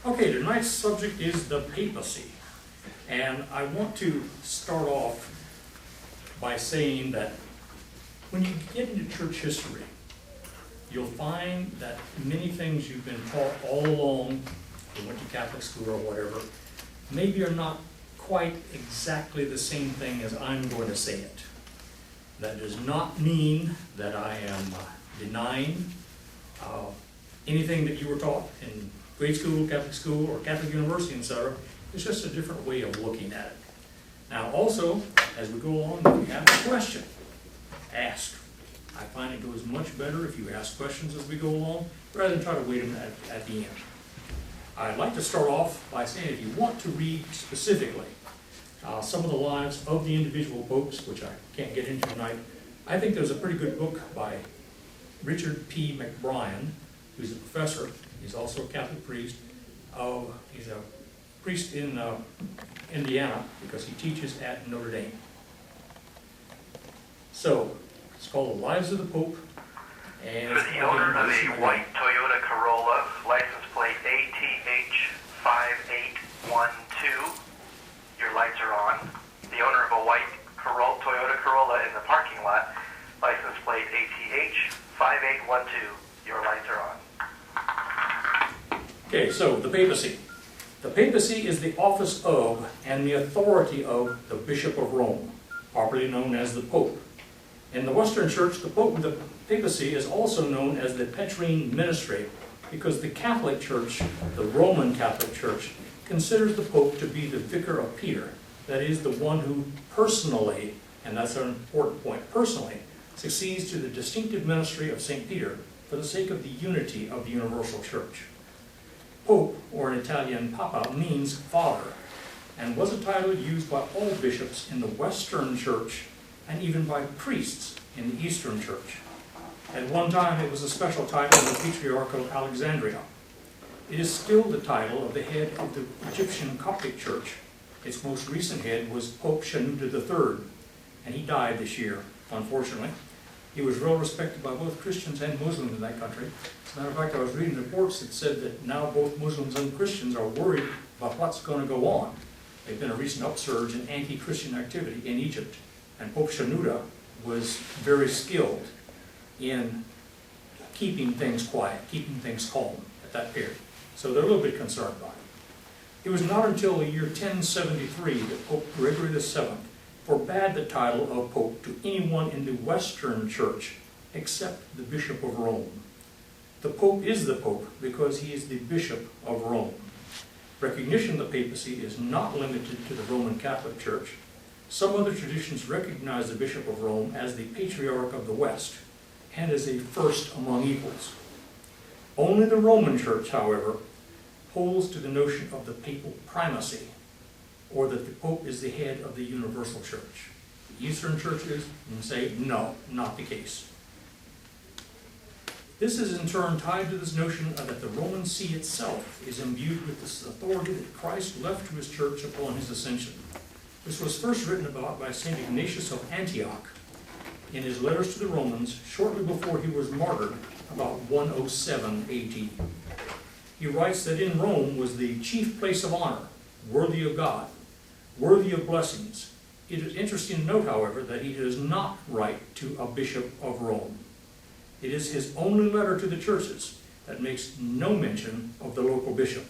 Okay, tonight's subject is the papacy. And I want to start off by saying that when you get into church history, you'll find that many things you've been taught all along, you went to Catholic school or whatever, maybe are not quite exactly the same thing as I'm going to say it. That does not mean that I am denying anything that you were taught in grade school, or Catholic university, etc. It's just a different way of looking at it. Now also, as we go along, if you have a question, ask. I find it goes much better if you ask questions as we go along, rather than try to wait them at the end. I'd like to start off by saying if you want to read specifically some of the lives of the individual popes, which I can't get into tonight, I think there's a pretty good book by Richard P. McBrien, who's a professor. He's also a Catholic priest. He's a priest in Indiana because he teaches at Notre Dame. So, it's called The Lives of the Pope. And for the owner of a white Toyota Corolla, license plate ATH5812, your lights are on. The owner of a white Toyota Corolla in the parking lot, license plate ATH5812, your lights are on. Okay, so the papacy. The papacy is the office of and the authority of the Bishop of Rome, properly known as the Pope. In the Western Church, the papacy is also known as the Petrine Ministry because the Catholic Church, the Roman Catholic Church, considers the Pope to be the vicar of Peter, that is, the one who personally, and that's an important point, personally, succeeds to the distinctive ministry of St. Peter for the sake of the unity of the universal church. Pope, or in Italian Papa, means father, and was a title used by all bishops in the Western Church and even by priests in the Eastern Church. At one time, it was a special title of the Patriarch of Alexandria. It is still the title of the head of the Egyptian Coptic Church. Its most recent head was Pope Shenouda III, and he died this year, unfortunately. He was well respected by both Christians and Muslims in that country. As a matter of fact, I was reading reports that said that now both Muslims and Christians are worried about what's going to go on. There's been a recent upsurge in anti-Christian activity in Egypt, and Pope Shenouda was very skilled in keeping things quiet, keeping things calm at that period. So they're a little bit concerned about it. It was not until the year 1073 that Pope Gregory VII forbade the title of Pope to anyone in the Western Church except the Bishop of Rome. The Pope is the Pope because he is the Bishop of Rome. Recognition of the papacy is not limited to the Roman Catholic Church. Some other traditions recognize the Bishop of Rome as the Patriarch of the West and as a first among equals. Only the Roman Church, however, holds to the notion of the papal primacy, or that the Pope is the head of the universal church. The Eastern churches say, no, not the case. This is in turn tied to this notion that the Roman See itself is imbued with this authority that Christ left to his church upon his ascension. This was first written about by St. Ignatius of Antioch in his letters to the Romans shortly before he was martyred, about 107 AD. He writes that in Rome was the chief place of honor, worthy of God, worthy of blessings. It is interesting to note, however, that he does not write to a bishop of Rome. It is his only letter to the churches that makes no mention of the local bishop.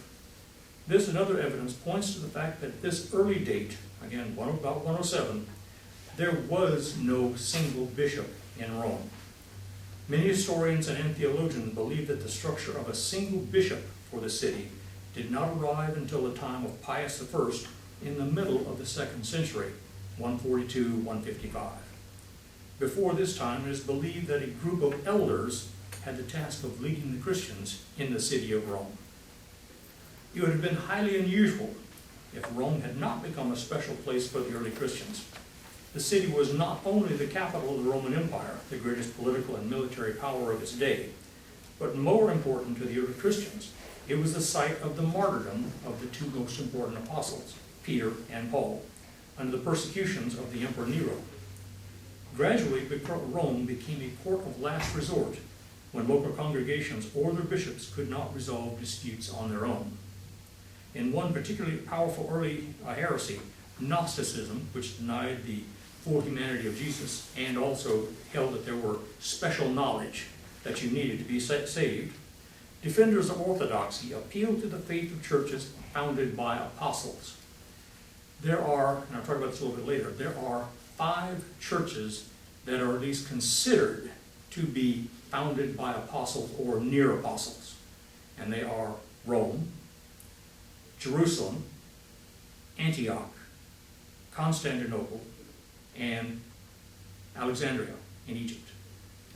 This and other evidence points to the fact that at this early date, again, about 107, there was no single bishop in Rome. Many historians and theologians believe that the structure of a single bishop for the city did not arrive until the time of Pius I in the middle of the 2nd century, 142-155. Before this time, it is believed that a group of elders had the task of leading the Christians in the city of Rome. It would have been highly unusual if Rome had not become a special place for the early Christians. The city was not only the capital of the Roman Empire, the greatest political and military power of its day, but more important to the early Christians, it was the site of the martyrdom of the two most important apostles, Peter and Paul, under the persecutions of the Emperor Nero. Gradually, Rome became a court of last resort when local congregations or their bishops could not resolve disputes on their own. in one particularly powerful early heresy, Gnosticism, which denied the full humanity of Jesus and also held that there were special knowledge that you needed to be saved. Defenders of orthodoxy appealed to the faith of churches founded by apostles. There are, and I'll talk about this a little bit later, there are 5 churches that are at least considered to be founded by apostles or near apostles. And they are Rome, Jerusalem, Antioch, Constantinople, and Alexandria in Egypt.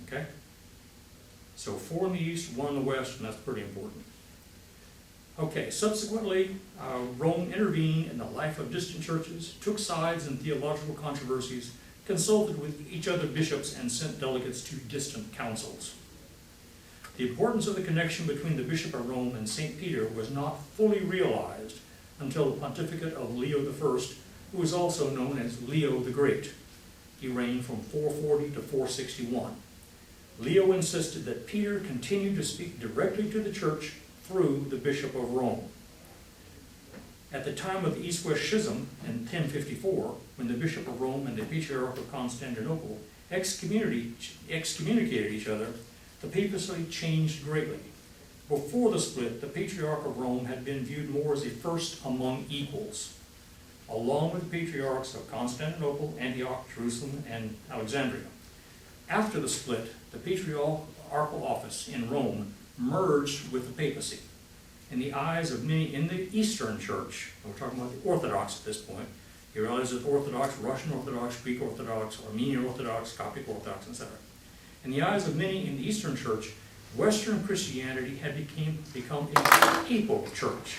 Okay? So 4 in the east, 1 in the west, and that's pretty important. Okay, subsequently, Rome intervened in the life of distant churches, took sides in theological controversies, consulted with each other bishops, and sent delegates to distant councils. The importance of the connection between the Bishop of Rome and St. Peter was not fully realized until the pontificate of Leo I, who was also known as Leo the Great. He reigned from 440 to 461. Leo insisted that Peter continue to speak directly to the church through the Bishop of Rome. At the time of the East-West Schism in 1054, when the Bishop of Rome and the Patriarch of Constantinople excommunicated each other, the papacy changed greatly. Before the split, the Patriarch of Rome had been viewed more as a first among equals, along with the Patriarchs of Constantinople, Antioch, Jerusalem, and Alexandria. After the split, the Patriarchal office in Rome merged with the papacy. In the eyes of many in the Eastern Church, and we're talking about the Orthodox at this point, you realize that Orthodox, Russian Orthodox, Greek Orthodox, Armenian Orthodox, Coptic Orthodox, etc. In the eyes of many in the Eastern Church, Western Christianity had become a papal church,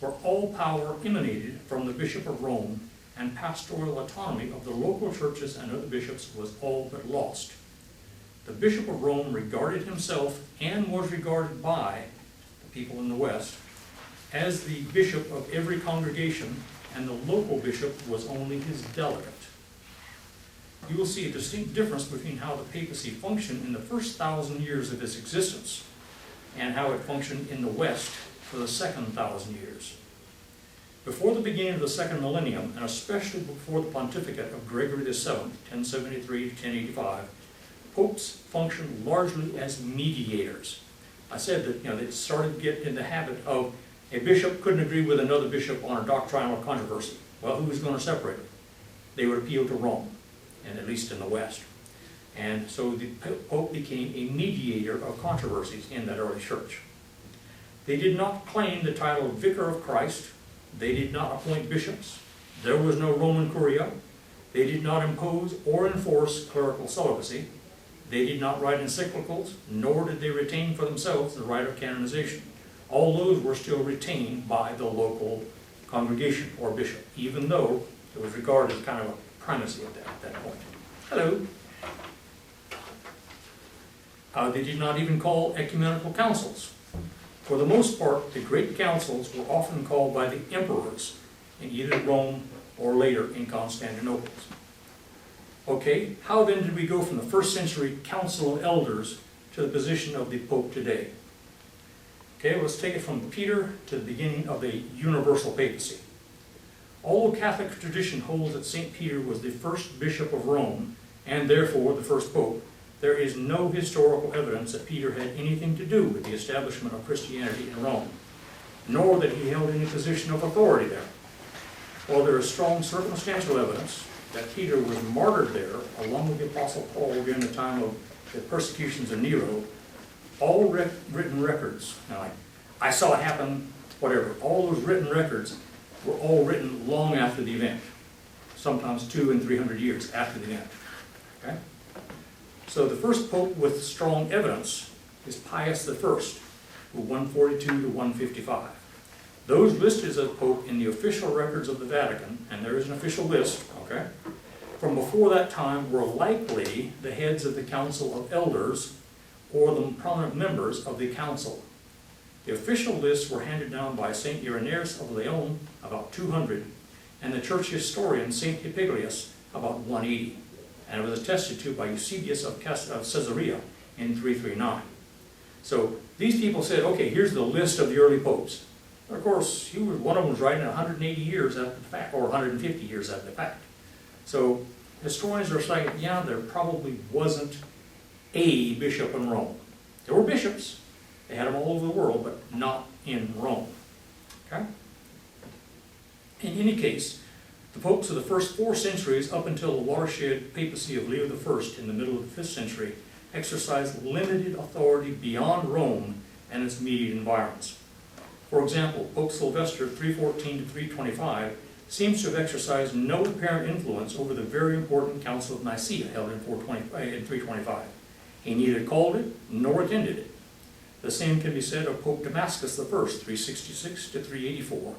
where all power emanated from the Bishop of Rome, and pastoral autonomy of the local churches and other bishops was all but lost. The Bishop of Rome regarded himself, and was regarded by the people in the West, as the bishop of every congregation, and the local bishop was only his delegate. You will see a distinct difference between how the papacy functioned in the first 1,000 years of its existence and how it functioned in the West for the second 1,000 years. Before the beginning of the second millennium, and especially before the pontificate of Gregory VII, 1073 to 1085, popes functioned largely as mediators. I said that they started to get in the habit of a bishop couldn't agree with another bishop on a doctrinal controversy. Well, who was going to separate them? They would appeal to Rome, and at least in the West. And so the Pope became a mediator of controversies in that early church. They did not claim the title of Vicar of Christ. They did not appoint bishops. There was no Roman Curia. They did not impose or enforce clerical celibacy. They did not write encyclicals, nor did they retain for themselves the right of canonization. All those were still retained by the local congregation or bishop, even though it was regarded as kind of a primacy at that point. Hello. They did not even call ecumenical councils. For the most part, the great councils were often called by the emperors in either Rome or later in Constantinople. Okay, how then did we go from the first century council of elders to the position of the Pope today? Okay, let's take it from Peter to the beginning of the universal papacy. Although Catholic tradition holds that St. Peter was the first bishop of Rome, and therefore the first pope, there is no historical evidence that Peter had anything to do with the establishment of Christianity in Rome, nor that he held any position of authority there. While there is strong circumstantial evidence that Peter was martyred there, along with the Apostle Paul during the time of the persecutions of Nero, all written records, now I saw it happen, whatever, all those written records were all written long after the event, sometimes 200 and 300 years after the event. Okay? So the first pope with strong evidence is Pius I, who 142 to 155. Those listed as pope in the official records of the Vatican, and there is an official list, okay, from before that time were likely the heads of the Council of Elders or the prominent members of the council. The official lists were handed down by St. Irenaeus of Lyon, about 200, and the church historian St. Epiglius, about 180, and it was attested to by Eusebius of Caesarea in 339. So these people said, okay, here's the list of the early popes. Of course, one of them was writing 180 years after the fact, or 150 years after the fact. So historians are saying, yeah, there probably wasn't a bishop in Rome. There were bishops. They had them all over the world, but not in Rome. Okay? In any case, the popes of the first 4 centuries up until the watershed papacy of Leo I in the middle of the 5th century exercised limited authority beyond Rome and its immediate environs. For example, Pope Sylvester 314 to 325 seems to have exercised no apparent influence over the very important Council of Nicaea held in 325. He neither called it nor attended it. The same can be said of Pope Damascus I, 366 to 384,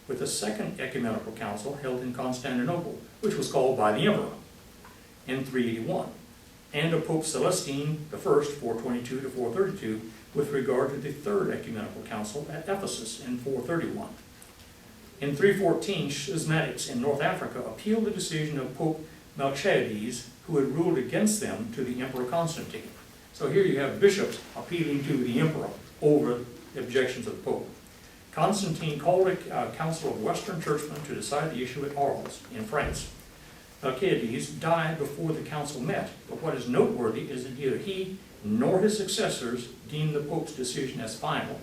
with the Second Ecumenical Council held in Constantinople, which was called by the Emperor in 381, and of Pope Celestine I, 422 to 432, with regard to the Third Ecumenical Council at Ephesus in 431. In 314, schismatics in North Africa appealed the decision of Pope Melchiades, who had ruled against them, to the Emperor Constantine. So here you have bishops appealing to the emperor over the objections of the Pope. Constantine called a council of Western churchmen to decide the issue at Arles in France. Melchiades died before the council met, but what is noteworthy is that neither he nor his successors deemed the Pope's decision as final.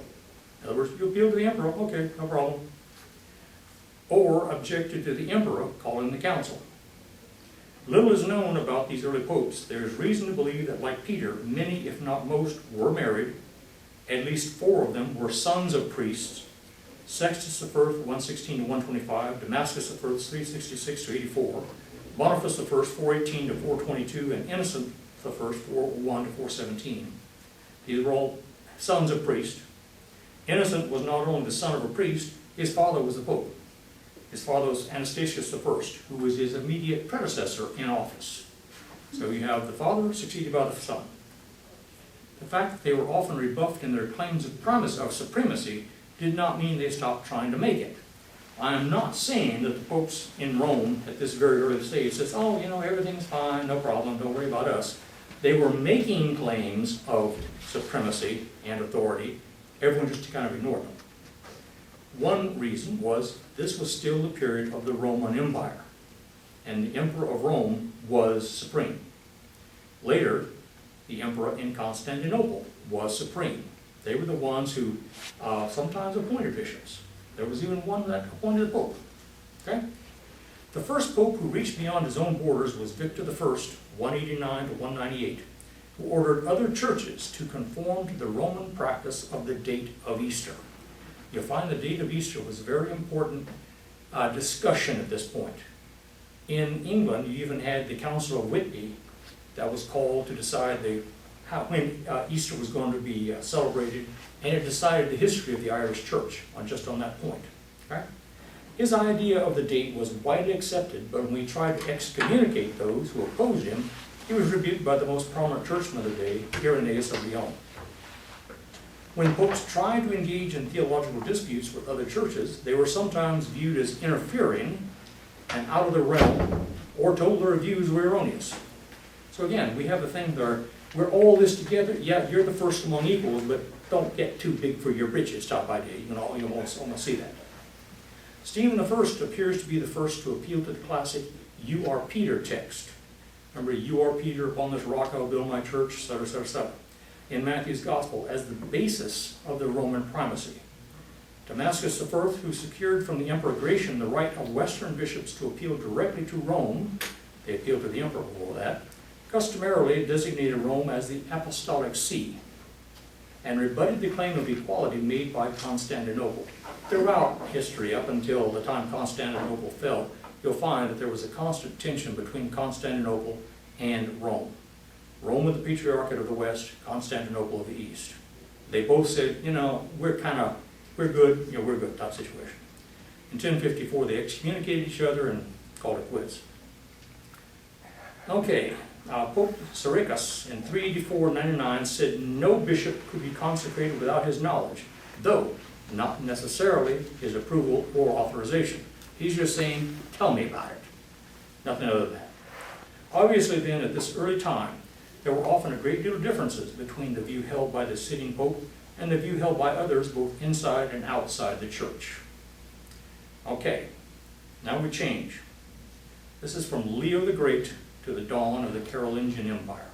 In other words, you appeal to the emperor, okay, no problem. Or objected to the emperor calling the council. Little is known about these early popes. There is reason to believe that, like Peter, many, if not most, were married. At least 4 of them were sons of priests. Sextus I, 116 to 125, Damascus I, 366 to 84, Boniface I, 418 to 422, and Innocent I, 401 to 417. These were all sons of priests. Innocent was not only the son of a priest, his father was the Pope. His father was Anastasius I, who was his immediate predecessor in office. So you have the father succeeded by the son. The fact that they were often rebuffed in their claims of supremacy did not mean they stopped trying to make it. I am not saying that the popes in Rome at this very early stage says, oh, you know, everything's fine, no problem, don't worry about us. They were making claims of supremacy and authority. Everyone just kind of ignored them. One reason was this was still the period of the Roman Empire, and the Emperor of Rome was supreme. Later, the Emperor in Constantinople was supreme. They were the ones who sometimes appointed bishops. There was even one that appointed the Pope. Okay? The first Pope who reached beyond his own borders was Victor I, 189 to 198, who ordered other churches to conform to the Roman practice of the date of Easter. You'll find the date of Easter was a very important discussion at this point. In England, you even had the Council of Whitby that was called to decide when Easter was going to be celebrated, and it decided the history of the Irish Church just on that point. Okay? His idea of the date was widely accepted, but when we tried to excommunicate those who opposed him, he was rebuked by the most prominent churchman of the day, Irenaeus of Lyon. When popes tried to engage in theological disputes with other churches, they were sometimes viewed as interfering and out of the realm, or told their views were erroneous. So again, we have a thing where we're all this together. Yeah, you're the first among equals, but don't get too big for your britches type idea. You can almost see that. Stephen I appears to be the first to appeal to the classic "You are Peter" text. Remember, "You are Peter, upon this rock I will build my church," etc., etc., etc., in Matthew's Gospel as the basis of the Roman primacy. Damascus I, who secured from the Emperor Gratian the right of Western bishops to appeal directly to Rome, they appealed to the Emperor before that, customarily designated Rome as the Apostolic See, and rebutted the claim of equality made by Constantinople. Throughout history, up until the time Constantinople fell, you'll find that there was a constant tension between Constantinople and Rome. Rome was the patriarchate of the West, Constantinople of the East. They both said, you know, we're good, we're good, type situation. In 1054, they excommunicated each other and called it quits. Okay, Pope Siricius in 384-99 said no bishop could be consecrated without his knowledge, though not necessarily his approval or authorization. He's just saying, tell me about it. Nothing other than that. Obviously then, at this early time, there were often a great deal of differences between the view held by the sitting pope and the view held by others both inside and outside the church. Okay, now we change. This is from Leo the Great to the dawn of the Carolingian Empire.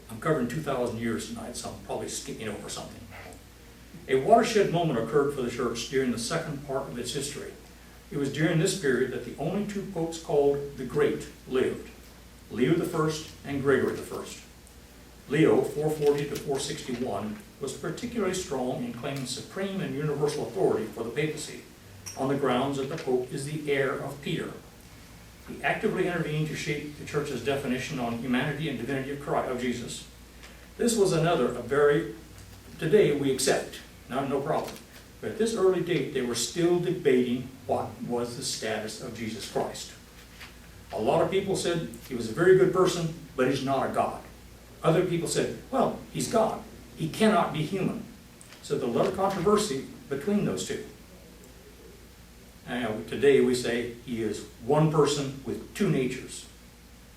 I'm covering 2,000 years tonight, so I'm probably skipping over something. A watershed moment occurred for the church during the second part of its history. It was during this period that the only two popes called the Great lived, Leo I and Gregory I. Leo, 440 to 461, was particularly strong in claiming supreme and universal authority for the papacy, on the grounds that the pope is the heir of Peter. He actively intervened to shape the church's definition on humanity and divinity of Christ, of Jesus. This was today we accept, no problem. But at this early date, they were still debating what was the status of Jesus Christ. A lot of people said he was a very good person, but he's not a God. Other people said, well, he's God. He cannot be human. So there's a lot of controversy between those two. And today we say he is one person with two natures.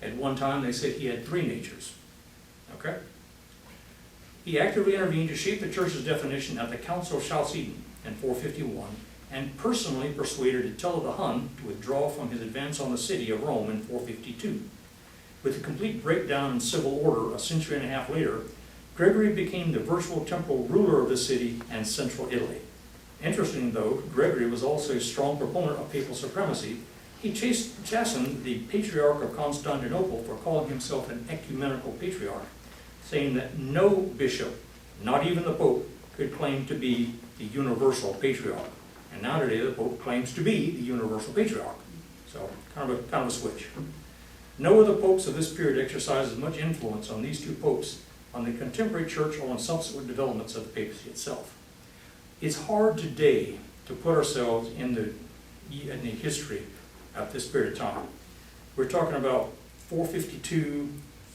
At one time they said he had three natures. Okay? He actively intervened to shape the church's definition at the Council of Chalcedon in 451 and personally persuaded Attila the Hun to withdraw from his advance on the city of Rome in 452. With the complete breakdown in civil order a century and a half later, Gregory became the virtual temporal ruler of the city and central Italy. Interesting though, Gregory was also a strong proponent of papal supremacy. He chastened the Patriarch of Constantinople for calling himself an ecumenical patriarch, saying that no bishop, not even the Pope, could claim to be the universal patriarch. And now today the Pope claims to be the universal patriarch. So kind of a switch. No other popes of this period exercised as much influence on these two popes, on the contemporary church, or on subsequent developments of the papacy itself. It's hard today to put ourselves in the history of this period of time. We're talking about 452,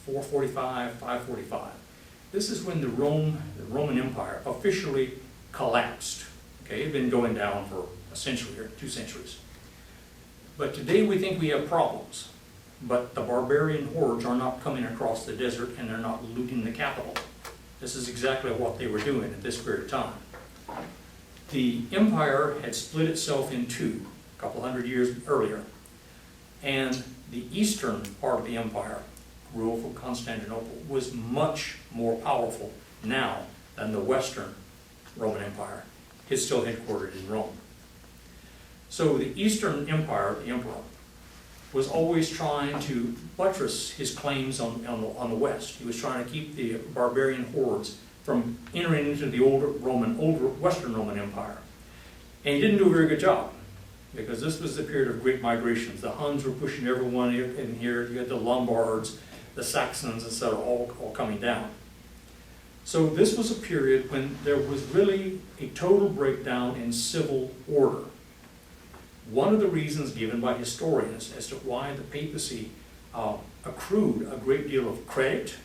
445, 545. This is when the Roman Empire officially collapsed. Okay, it had been going down for a century or 2 centuries. But today we think we have problems. But the barbarian hordes are not coming across the desert and they're not looting the capital. This is exactly what they were doing at this period of time. The empire had split itself in two a couple hundred years earlier. And the eastern part of the empire, ruled from Constantinople, was much more powerful now than the western Roman Empire. It's still headquartered in Rome. So the Eastern Empire, the emperor, was always trying to buttress his claims on the West. He was trying to keep the barbarian hordes from entering into the older Western Roman Empire. And he didn't do a very good job, because this was the period of great migrations. The Huns were pushing everyone in here. You had the Lombards, the Saxons, etc., all coming down. So this was a period when there was really a total breakdown in civil order. One of the reasons given by historians as to why the papacy accrued a great deal of credit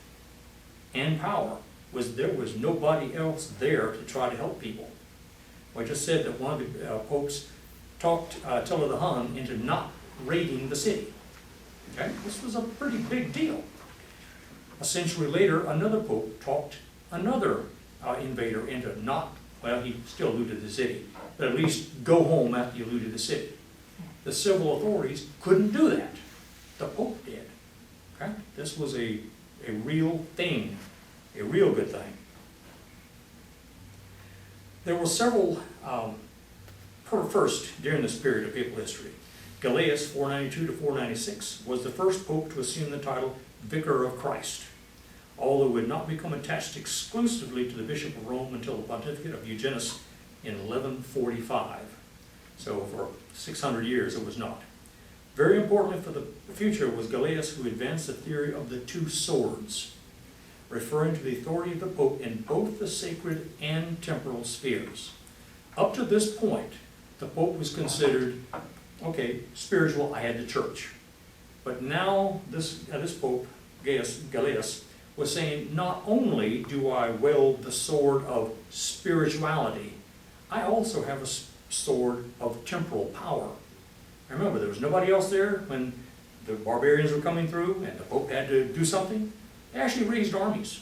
and power was there was nobody else there to try to help people. I just said that one of the popes talked Attila the Hun into not raiding the city. Okay? This was a pretty big deal. A century later, another pope talked another invader into not, well, he still looted the city, but at least go home after you looted the city. The civil authorities couldn't do that. The Pope did. Okay? This was a real thing, a real good thing. There were several, first, during this period of papal history, Gallius, 492 to 496, was the first pope to assume the title Vicar of Christ, although it would not become attached exclusively to the Bishop of Rome until the pontificate of Eugenius in 1145. So for 600 years it was not. Very importantly for the future was Gallius, who advanced the theory of the two swords, referring to the authority of the Pope in both the sacred and temporal spheres. Up to this point, the Pope was considered, okay, spiritual, I had the church. But now this Pope, Gallius, was saying, not only do I wield the sword of spirituality, I also have a sword of temporal power. Remember, there was nobody else there when the barbarians were coming through and the Pope had to do something, they actually raised armies,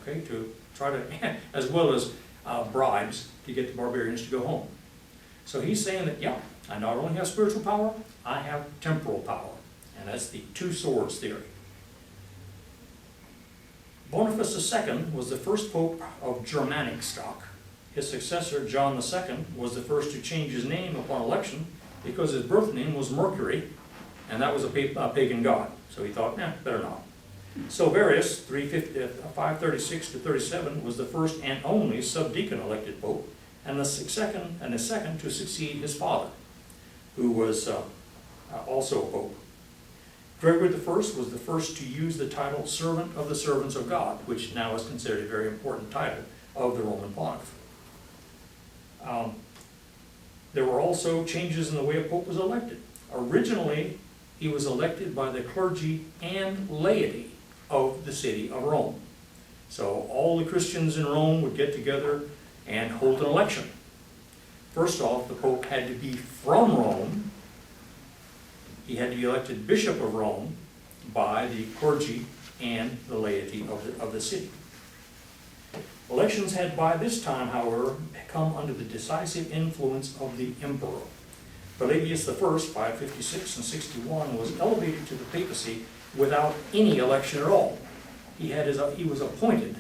okay, to try to, as well as bribes to get the barbarians to go home. So he's saying that, yeah, I not only have spiritual power, I have temporal power. And that's the two swords theory. Boniface II was the first pope of Germanic stock. His successor, John II, was the first to change his name upon election because his birth name was Mercury, and that was a pagan god. So he thought, better not. Silverius, 536 to 37, was the first and only subdeacon elected pope, and the second to succeed his father, who was also a pope. Gregory I was the first to use the title Servant of the Servants of God, which now is considered a very important title of the Roman Pontiff. There were also changes in the way a pope was elected. Originally, he was elected by the clergy and laity of the city of Rome. So all the Christians in Rome would get together and hold an election. First off, the pope had to be from Rome. He had to be elected Bishop of Rome by the clergy and the laity of the city. Elections had by this time, however, come under the decisive influence of the emperor. Pelagius I, 556 and 61, was elevated to the papacy without any election at all. He was appointed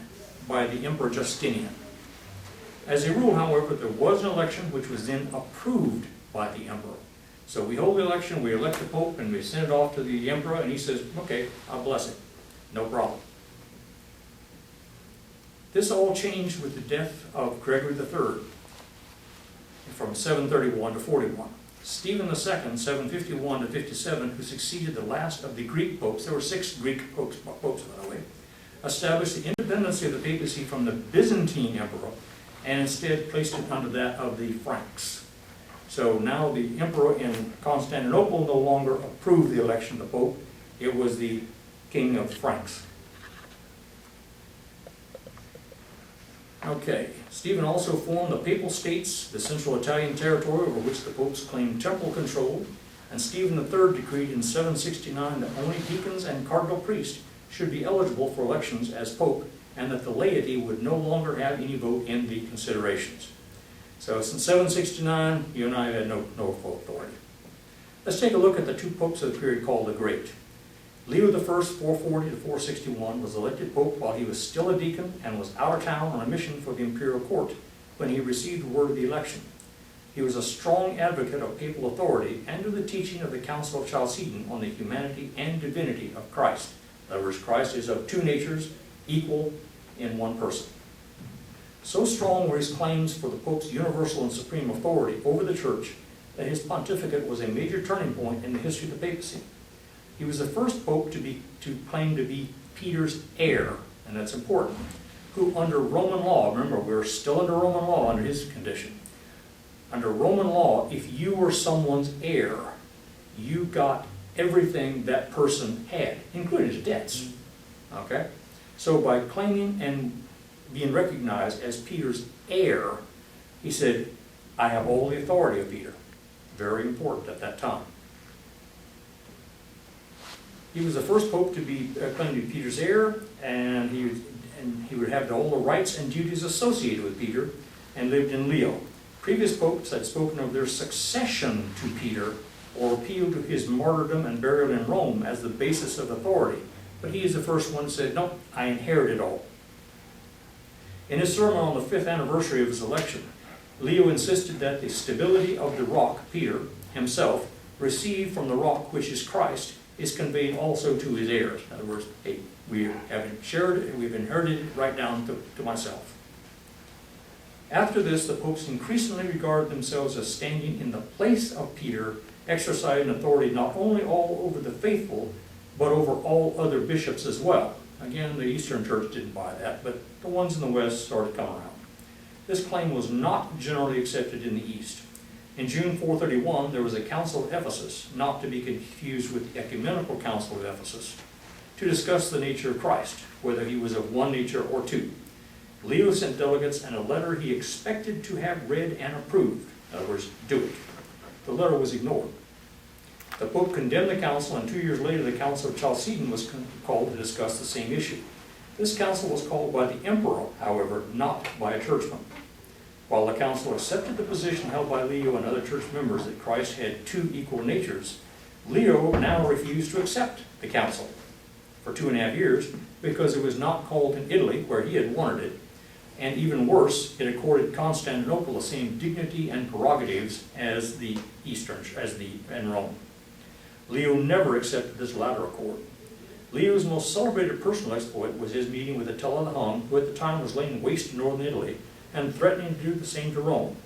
by the Emperor Justinian. As a rule, however, there was an election which was then approved by the emperor. So we hold the election, we elect the pope, and we send it off to the emperor, and he says, okay, I'll bless it. No problem. This all changed with the death of Gregory III from 731 to 41. Stephen II, 751 to 57, who succeeded the last of the Greek popes, there were 6 Greek popes, by the way, established the independence of the papacy from the Byzantine emperor and instead placed it under that of the Franks. So now the emperor in Constantinople no longer approved the election of the pope. It was the king of Franks. Okay, Stephen also formed the Papal States, the central Italian territory over which the popes claimed temporal control, and Stephen III decreed in 769 that only deacons and cardinal priests should be eligible for elections as pope, and that the laity would no longer have any vote in the considerations. So since 769, you and I had no full authority. Let's take a look at the 2 popes of the period called the Great. Leo I, 440 to 461, was elected pope while he was still a deacon and was out of town on a mission for the imperial court when he received word of the election. He was a strong advocate of papal authority and of the teaching of the Council of Chalcedon on the humanity and divinity of Christ. In other words, Christ is of 2 natures, equal in one person. So strong were his claims for the Pope's universal and supreme authority over the Church that his pontificate was a major turning point in the history of the papacy. He was the first Pope to claim to be Peter's heir, and that's important, who under Roman law, remember we're still under Roman law under his condition, under Roman law, if you were someone's heir, you got everything that person had, including his debts. Okay? So by claiming and being recognized as Peter's heir, he said, I have all the authority of Peter. Very important at that time. He was the first pope to be claimed to be Peter's heir, and he would have all the rights and duties associated with Peter, and lived in Leo. Previous popes had spoken of their succession to Peter, or appealed to his martyrdom and burial in Rome as the basis of authority. But he is the first one who said, no, I inherit it all. In his sermon on the 5th anniversary of his election, Leo insisted that the stability of the rock, Peter, himself, received from the rock which is Christ, is conveyed also to his heirs. In other words, hey, we have shared it, we've inherited it right down to myself. After this, the popes increasingly regarded themselves as standing in the place of Peter, exercising authority not only all over the faithful, but over all other bishops as well. Again, the Eastern Church didn't buy that, but the ones in the West started coming around. This claim was not generally accepted in the East. In June 431, there was a Council of Ephesus, not to be confused with the Ecumenical Council of Ephesus, to discuss the nature of Christ, whether he was of one nature or 2. Leo sent delegates and a letter he expected to have read and approved. In other words, do it. The letter was ignored. The Pope condemned the council, and 2 years later the Council of Chalcedon was called to discuss the same issue. This council was called by the emperor, however, not by a churchman. While the council accepted the position held by Leo and other church members that Christ had two equal natures, Leo now refused to accept the council for 2.5 years because it was not called in Italy, where he had wanted it, and even worse, it accorded Constantinople the same dignity and prerogatives as the in Rome. Leo never accepted this latter accord. Leo's most celebrated personal exploit was his meeting with Attila the Hun, who at the time was laying waste to northern Italy and threatening to do the same to Rome.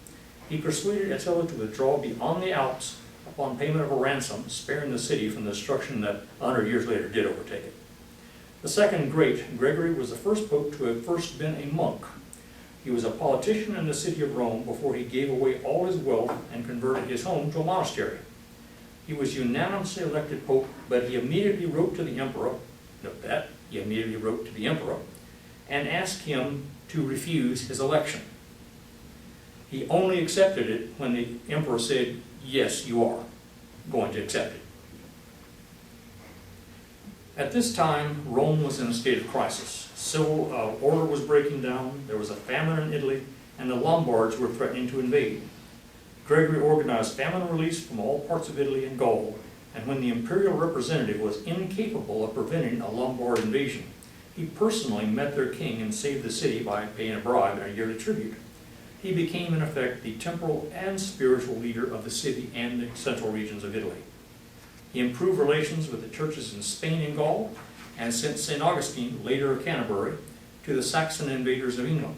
He persuaded Attila to withdraw beyond the Alps upon payment of a ransom, sparing the city from the destruction that 100 years later did overtake it. The second great, Gregory, was the first pope to have first been a monk. He was a politician in the city of Rome before he gave away all his wealth and converted his home to a monastery. He was unanimously elected pope, but he immediately wrote to the emperor, note that, he immediately wrote to the emperor, and asked him to refuse his election. He only accepted it when the emperor said, yes, you are going to accept it. At this time, Rome was in a state of crisis. Civil order was breaking down, there was a famine in Italy, and the Lombards were threatening to invade. Gregory organized famine relief from all parts of Italy and Gaul, and when the imperial representative was incapable of preventing a Lombard invasion, he personally met their king and saved the city by paying a bribe and a yearly tribute. He became, in effect, the temporal and spiritual leader of the city and the central regions of Italy. He improved relations with the churches in Spain and Gaul, and sent St. Augustine, later of Canterbury, to the Saxon invaders of England.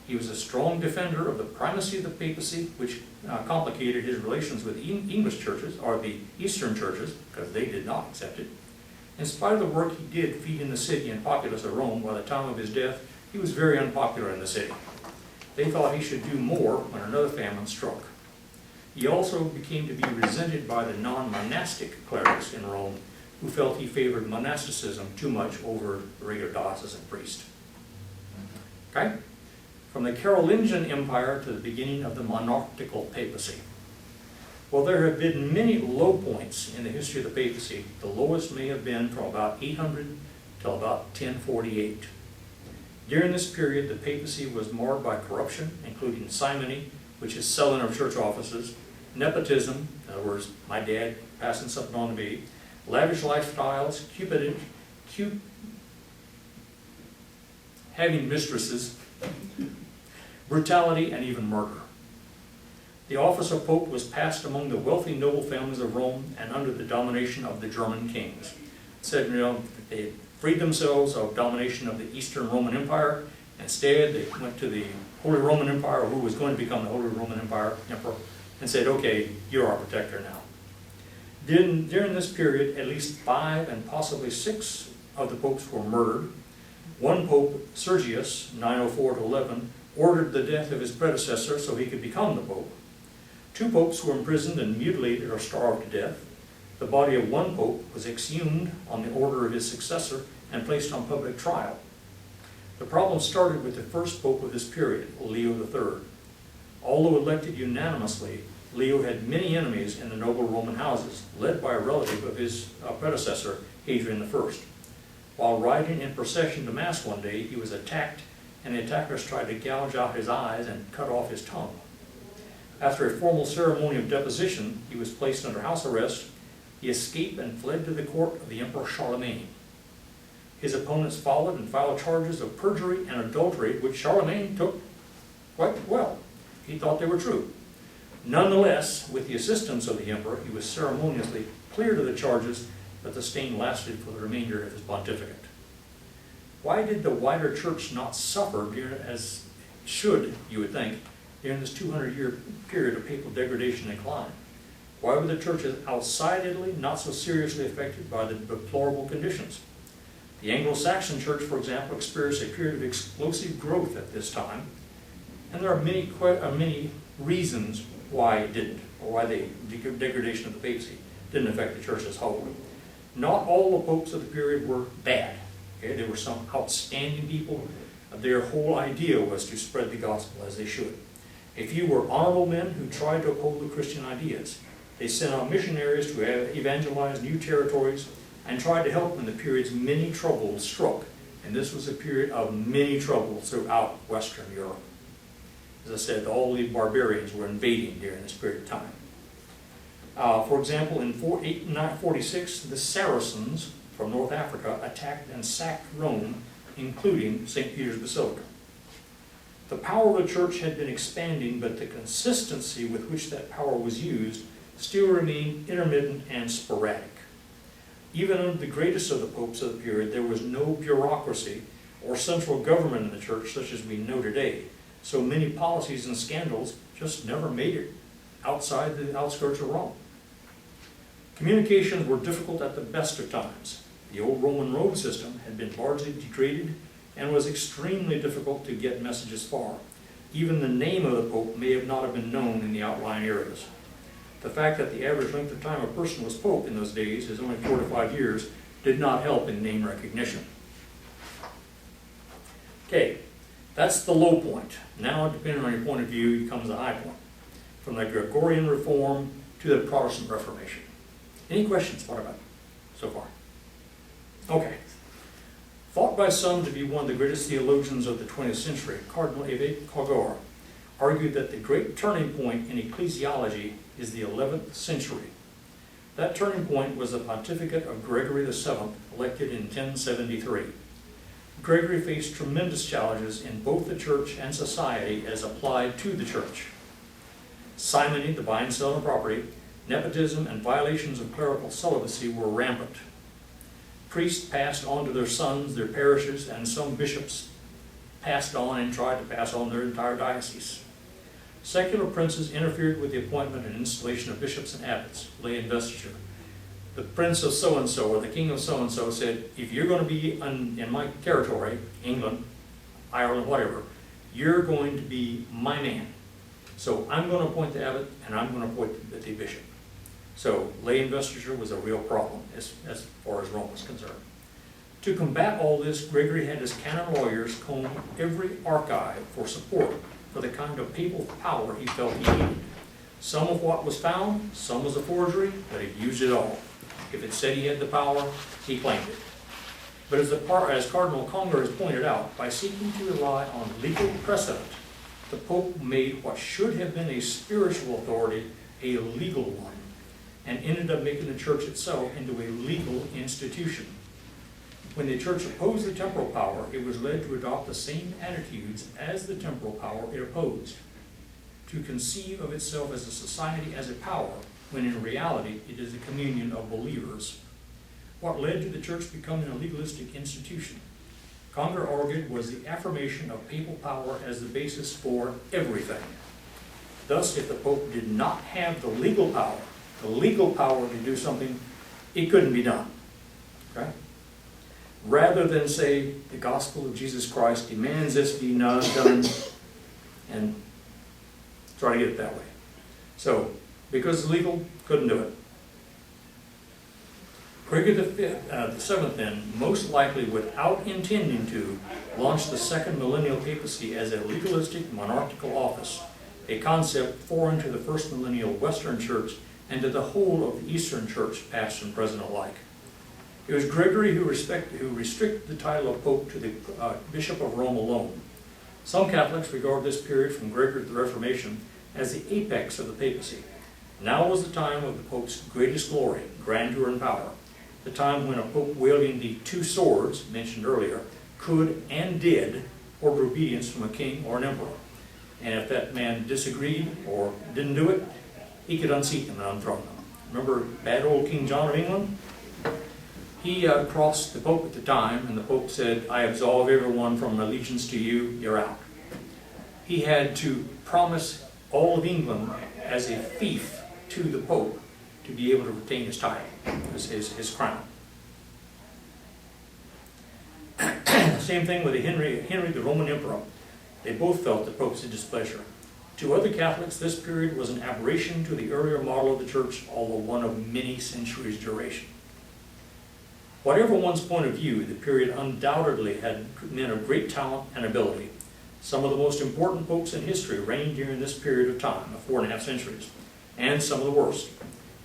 He was a strong defender of the primacy of the papacy, which complicated his relations with English churches, or the Eastern churches, because they did not accept it. In spite of the work he did feeding the city and populace of Rome, by the time of his death, he was very unpopular in the city. They thought he should do more when another famine struck. He also became to be resented by the non-monastic clerics in Rome, who felt he favored monasticism too much over the regular diocesan priest. Okay? From the Carolingian Empire to the beginning of the monarchical papacy. Well, there have been many low points in the history of the papacy. The lowest may have been from about 800 till about 1048. During this period, the papacy was marred by corruption, including simony, which is selling of church offices, nepotism, in other words, my dad passing something on to me, lavish lifestyles, cupidity, having mistresses, brutality, and even murder. The office of Pope was passed among the wealthy noble families of Rome and under the domination of the German kings. It said, they had freed themselves of domination of the Eastern Roman Empire. Instead, they went to the Holy Roman Empire, who was going to become the Holy Roman Empire Emperor, and said, okay, you're our protector now. During this period, at least 5 and possibly 6 of the popes were murdered. One pope, Sergius, 904 to 11, ordered the death of his predecessor so he could become the pope. 2 popes were imprisoned and mutilated or starved to death. The body of one pope was exhumed on the order of his successor and placed on public trial. The problem started with the first pope of this period, Leo III. Although elected unanimously, Leo had many enemies in the noble Roman houses, led by a relative of his predecessor, Hadrian I. While riding in procession to Mass one day, he was attacked, and the attackers tried to gouge out his eyes and cut off his tongue. After a formal ceremony of deposition, he was placed under house arrest. He escaped and fled to the court of the Emperor Charlemagne. His opponents followed and filed charges of perjury and adultery, which Charlemagne took quite well. He thought they were true. Nonetheless, with the assistance of the emperor, he was ceremoniously cleared of the charges, but the stain lasted for the remainder of his pontificate. Why did the wider church not suffer as should, you would think, during this 200-year period of papal degradation and decline? Why were the churches outside Italy not so seriously affected by the deplorable conditions? The Anglo-Saxon church, for example, experienced a period of explosive growth at this time, and there are many reasons why it didn't, or why the degradation of the papacy didn't affect the church as a whole. Not all the popes of the period were bad. Okay? There were some outstanding people. Their whole idea was to spread the gospel as they should. A few were honorable men who tried to uphold the Christian ideas. They sent out missionaries to evangelize new territories and tried to help when the period's many troubles struck. And this was a period of many troubles throughout Western Europe. As I said, all the barbarians were invading during this period of time. For example, in 846, the Saracens from North Africa attacked and sacked Rome, including St. Peter's Basilica. The power of the church had been expanding, but the consistency with which that power was used still remained intermittent and sporadic. Even under the greatest of the popes of the period, there was no bureaucracy or central government in the church such as we know today. So many policies and scandals just never made it outside the outskirts of Rome. Communications were difficult at the best of times. The old Roman road system had been largely degraded and was extremely difficult to get messages far. Even the name of the pope may have not have been known in the outlying areas. The fact that the average length of time a person was pope in those days is only 4 to 5 years did not help in name recognition. Okay, that's the low point. Now, depending on your point of view, comes the high point. From the Gregorian Reform to the Protestant Reformation. Any questions? What about it so far? Okay. Thought by some to be one of the greatest theologians of the 20th century, Cardinal Évêque Cogur argued that the great turning point in ecclesiology is the 11th century. That turning point was the pontificate of Gregory VII, elected in 1073. Gregory faced tremendous challenges in both the church and society as applied to the church. Simony, the buying and selling of property, nepotism, and violations of clerical celibacy were rampant. Priests passed on to their sons their parishes, and some bishops passed on and tried to pass on their entire diocese. Secular princes interfered with the appointment and installation of bishops and abbots, lay investiture. The prince of so-and-so or the king of so-and-so said, if you're going to be in my territory, England, Ireland, whatever, you're going to be my man. So I'm going to appoint the abbot and I'm going to appoint the bishop. So lay investiture was a real problem as far as Rome was concerned. To combat all this, Gregory had his canon lawyers comb every archive for support for the kind of papal power he felt he needed. Some of what was found, some was a forgery, but he used it all. If it said he had the power, he claimed it. But as Cardinal Conger has pointed out, by seeking to rely on legal precedent, the Pope made what should have been a spiritual authority a legal one, and ended up making the church itself into a legal institution. When the church opposed the temporal power, it was led to adopt the same attitudes as the temporal power it opposed, to conceive of itself as a society as a power, when in reality it is a communion of believers. What led to the church becoming a legalistic institution? Conger argued was the affirmation of papal power as the basis for everything. Thus, if the Pope did not have the legal power to do something, it couldn't be done. Okay? Rather than say the gospel of Jesus Christ demands this be done and try to get it that way. So, because it's legal, couldn't do it. Gregory the Seventh, then, most likely without intending to, launched the second millennial papacy as a legalistic monarchical office, a concept foreign to the first millennial Western Church and to the whole of the Eastern Church, past and present alike. It was Gregory who restricted the title of Pope to the Bishop of Rome alone. Some Catholics regard this period from Gregory to the Reformation as the apex of the papacy. Now was the time of the Pope's greatest glory, grandeur, and power, the time when a Pope wielding the two swords, mentioned earlier, could and did order obedience from a king or an emperor. And if that man disagreed or didn't do it, he could unseat them and unthrone them. Remember bad old King John of England? He crossed the Pope at the time, and the Pope said, I absolve everyone from allegiance to you, you're out. He had to promise all of England as a fief to the Pope to be able to retain his title, his crown. Same thing with Henry the Roman Emperor. They both felt the Pope's displeasure. To other Catholics, this period was an aberration to the earlier model of the Church, although one of many centuries' duration. Whatever one's point of view, the period undoubtedly had men of great talent and ability. Some of the most important popes in history reigned during this period of time, of 4.5 centuries, and some of the worst.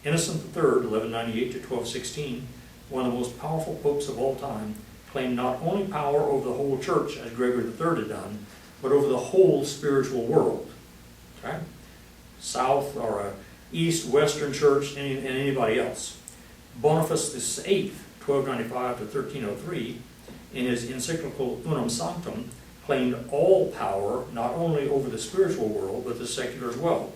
Innocent III, 1198 to 1216, one of the most powerful popes of all time, claimed not only power over the whole church, as Gregory III had done, but over the whole spiritual world. Okay? South or East, Western Church, and anybody else. Boniface VIII, 1295 to 1303, in his encyclical Unum Sanctum, claimed all power not only over the spiritual world, but the secular as well,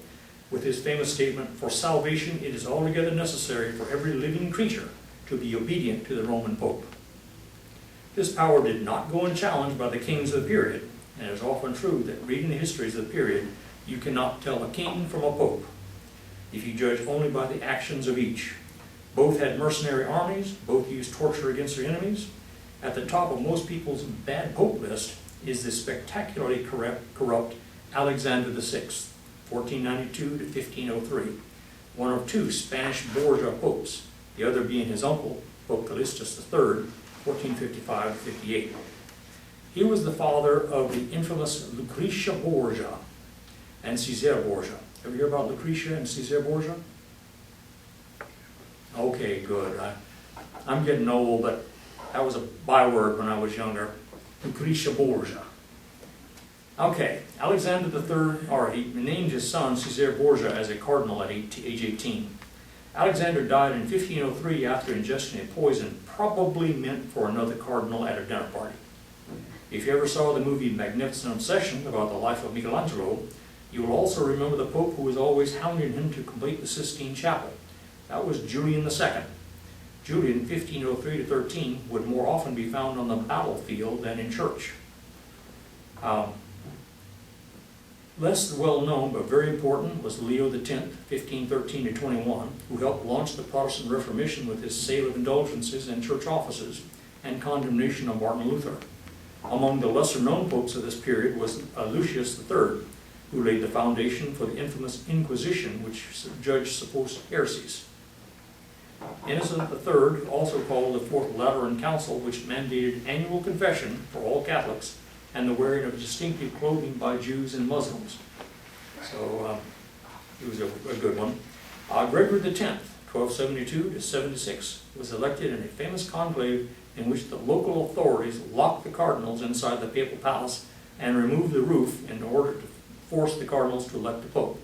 with his famous statement, "For salvation it is altogether necessary for every living creature to be obedient to the Roman Pope." This power did not go unchallenged by the kings of the period, and it is often true that reading the histories of the period, you cannot tell a king from a pope if you judge only by the actions of each. Both had mercenary armies, both used torture against their enemies. At the top of most people's bad pope list is the spectacularly corrupt Alexander VI, 1492 to 1503, one of two Spanish Borgia popes, the other being his uncle, Pope Callistus III, 1455 to 58. He was the father of the infamous Lucretia Borgia and Caesar Borgia. Ever hear about Lucretia and Caesar Borgia? Okay, good. I'm getting old, but that was a byword when I was younger. Lucretia Borgia. Okay, Alexander III, or he named his son Caesar Borgia as a cardinal at age 18. Alexander died in 1503 after ingesting a poison probably meant for another cardinal at a dinner party. If you ever saw the movie Magnificent Obsession about the life of Michelangelo, you will also remember the Pope who was always hounding him to complete the Sistine Chapel. That was Julian II. Julian, 1503 to 13, would more often be found on the battlefield than in church. Less well known but very important was Leo X, 1513 to 21, who helped launch the Protestant Reformation with his sale of indulgences and church offices and condemnation of Martin Luther. Among the lesser known popes of this period was Lucius III, who laid the foundation for the infamous Inquisition, which judged supposed heresies. Innocent III, also called the Fourth Lateran Council, which mandated annual confession for all Catholics and the wearing of distinctive clothing by Jews and Muslims. So he was a good one. Gregory X, 1272 to 76, was elected in a famous conclave in which the local authorities locked the cardinals inside the papal palace and removed the roof in order to force the cardinals to elect the Pope.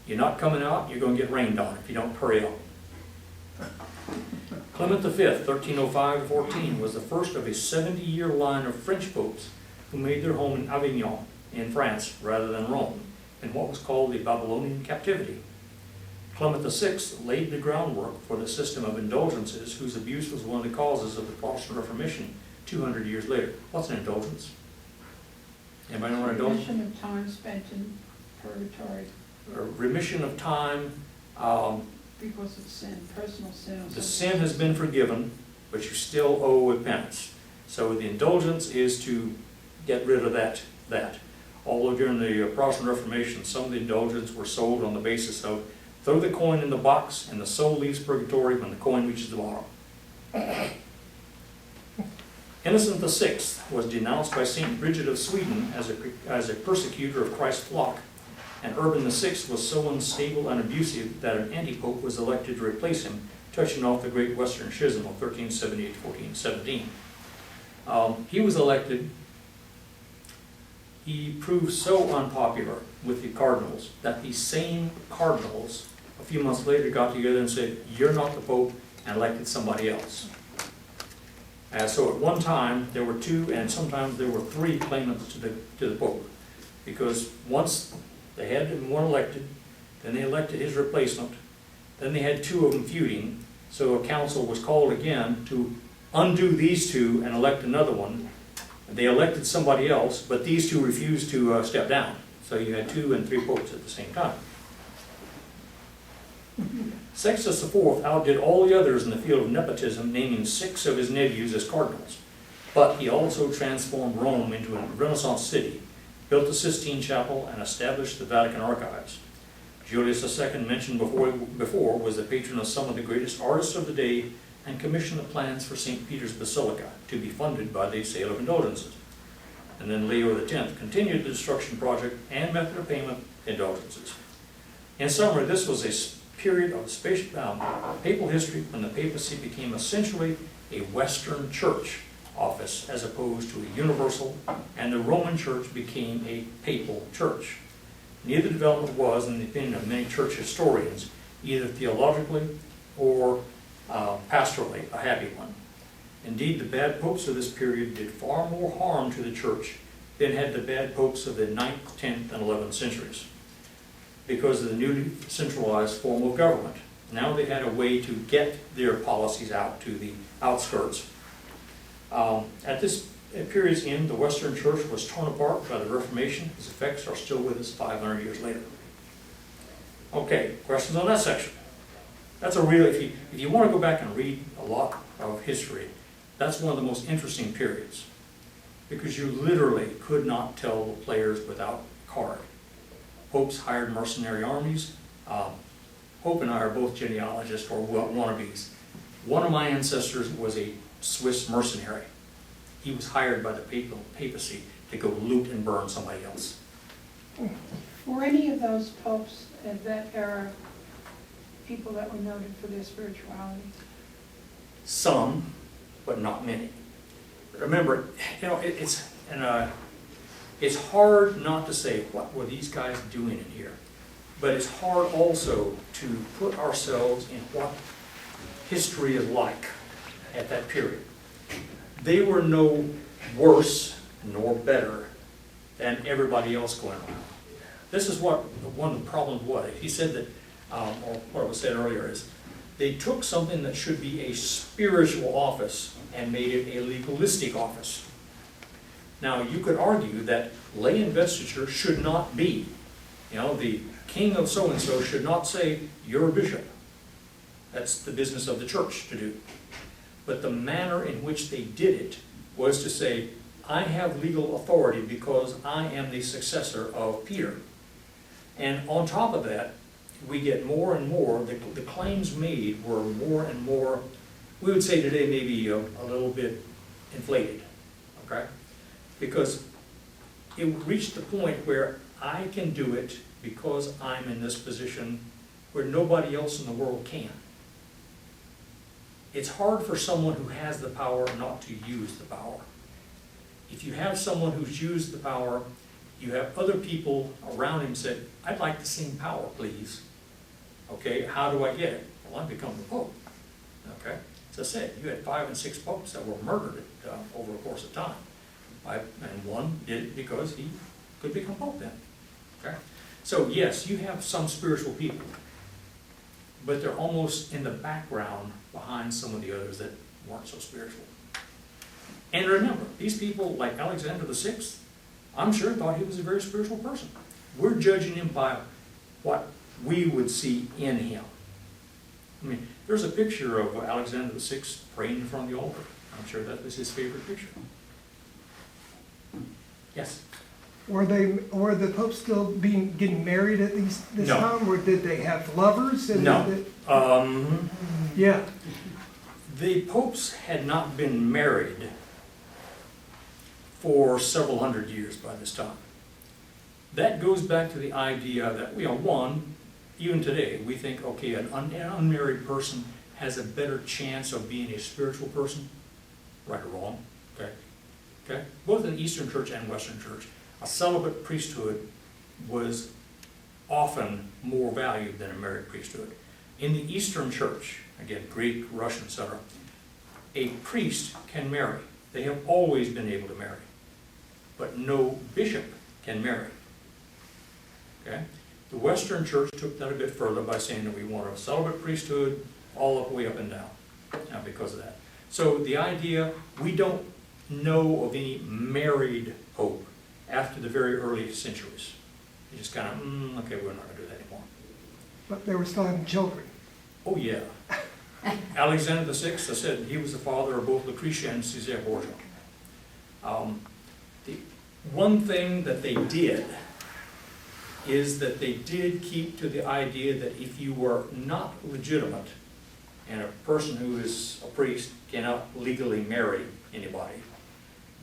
You're not coming out, you're going to get rained on if you don't hurry up. Clement V, 1305 to 14, was the first of a 70-year line of French popes who made their home in Avignon, in France, rather than Rome, in what was called the Babylonian captivity. Clement VI laid the groundwork for the system of indulgences, whose abuse was one of the causes of the Protestant Reformation 200 years later. What's an indulgence? Anybody know what an indulgence is? Remission of time spent in purgatory. Remission of time. Because of sin, personal sin. The sin has been forgiven, but you still owe a penance. So the indulgence is to get rid of that. Although during the Protestant Reformation, some of the indulgences were sold on the basis of throw the coin in the box and the soul leaves purgatory when the coin reaches the bottom. Innocent VI was denounced by St. Bridget of Sweden as a persecutor of Christ's flock, and Urban VI was so unstable and abusive that an anti-pope was elected to replace him, touching off the Great Western Schism of 1378 to 1417. He was elected. He proved so unpopular with the cardinals that the same cardinals a few months later got together and said, "You're not the Pope," and elected somebody else. So at one time there were two and sometimes there were three claimants to the Pope, because once they had one elected, then they elected his replacement, then they had two of them feuding, so a council was called again to undo these two and elect another one. They elected somebody else, but these two refused to step down. So you had two and three popes at the same time. Sextus IV outdid all the others in the field of nepotism, naming 6 of his nephews as cardinals. But he also transformed Rome into a Renaissance city, built the Sistine Chapel, and established the Vatican archives. Julius II, mentioned before, was the patron of some of the greatest artists of the day and commissioned the plans for St. Peter's Basilica to be funded by the sale of indulgences. And then Leo X continued the destruction project and method of payment indulgences. In summary, this was a period of papal history when the papacy became essentially a Western church office as opposed to a universal, and the Roman church became a papal church. Neither development was, in the opinion of many church historians, either theologically or pastorally a happy one. Indeed, the bad popes of this period did far more harm to the church than had the bad popes of the 9th, 10th, and 11th centuries, because of the newly centralized form of government. Now they had a way to get their policies out to the outskirts. At this period's end, the Western Church was torn apart by the Reformation. Its effects are still with us 500 years later. Okay, questions on that section? That's a real, if you want to go back and read a lot of history, that's one of the most interesting periods, because you literally could not tell the players without a card. Popes hired mercenary armies. Pope and I are both genealogists or wannabes. One of my ancestors was a Swiss mercenary. He was hired by the papacy to go loot and burn somebody else. Were any of those popes at that era people that were noted for their spirituality? Some, but not many. Remember, you know, it's hard not to say, what were these guys doing in here? But it's hard also to put ourselves in what history is like at that period. They were no worse nor better than everybody else going around. This is what one of the problems was. He said that, or what was said earlier is, they took something that should be a spiritual office and made it a legalistic office. Now, you could argue that lay investiture should not be, you know, the king of so-and-so should not say, you're a bishop. That's the business of the church to do. But the manner in which they did it was to say, I have legal authority because I am the successor of Peter. And on top of that, we get more and more, the claims made were more and more, we would say today maybe a little bit inflated, okay? Because it reached the point where I can do it because I'm in this position where nobody else in the world can. It's hard for someone who has the power not to use the power. If you have someone who's used the power, you have other people around him said, I'd like the same power, please. Okay, how do I get it? Well, I become the Pope. Okay, as I said, you had 5 and 6 popes that were murdered over the course of time. And one did it because he could become Pope then. Okay, so yes, you have some spiritual people, but they're almost in the background behind some of the others that weren't so spiritual. And remember, these people like Alexander VI, I'm sure thought he was a very spiritual person. We're judging him by what we would see in him. I mean, there's a picture of Alexander VI praying in front of the altar. I'm sure that was his favorite picture. Yes? Were the popes still getting married at this No. time, or did they have lovers? And No. Yeah. The popes had not been married for several hundred years by this time. That goes back to the idea that, you know, one, even today, we think, okay, an unmarried person has a better chance of being a spiritual person, right or wrong, okay? Okay? Both in the Eastern Church and Western Church, a celibate priesthood was often more valued than a married priesthood. In the Eastern Church, again, Greek, Russian, etc., a priest can marry. They have always been able to marry. But no bishop can marry. Okay? The Western Church took that a bit further by saying that we want a celibate priesthood all the way up and down, now because of that. So the idea, we don't know of any married pope after the very early centuries. You just kind of, okay, we're not going to do that anymore. But they were still having children. Oh yeah. Alexander VI, I said, he was the father of both Lucretia and Caesar Borgia. The one thing that they did is that they did keep to the idea that if you were not legitimate, and a person who is a priest cannot legally marry anybody,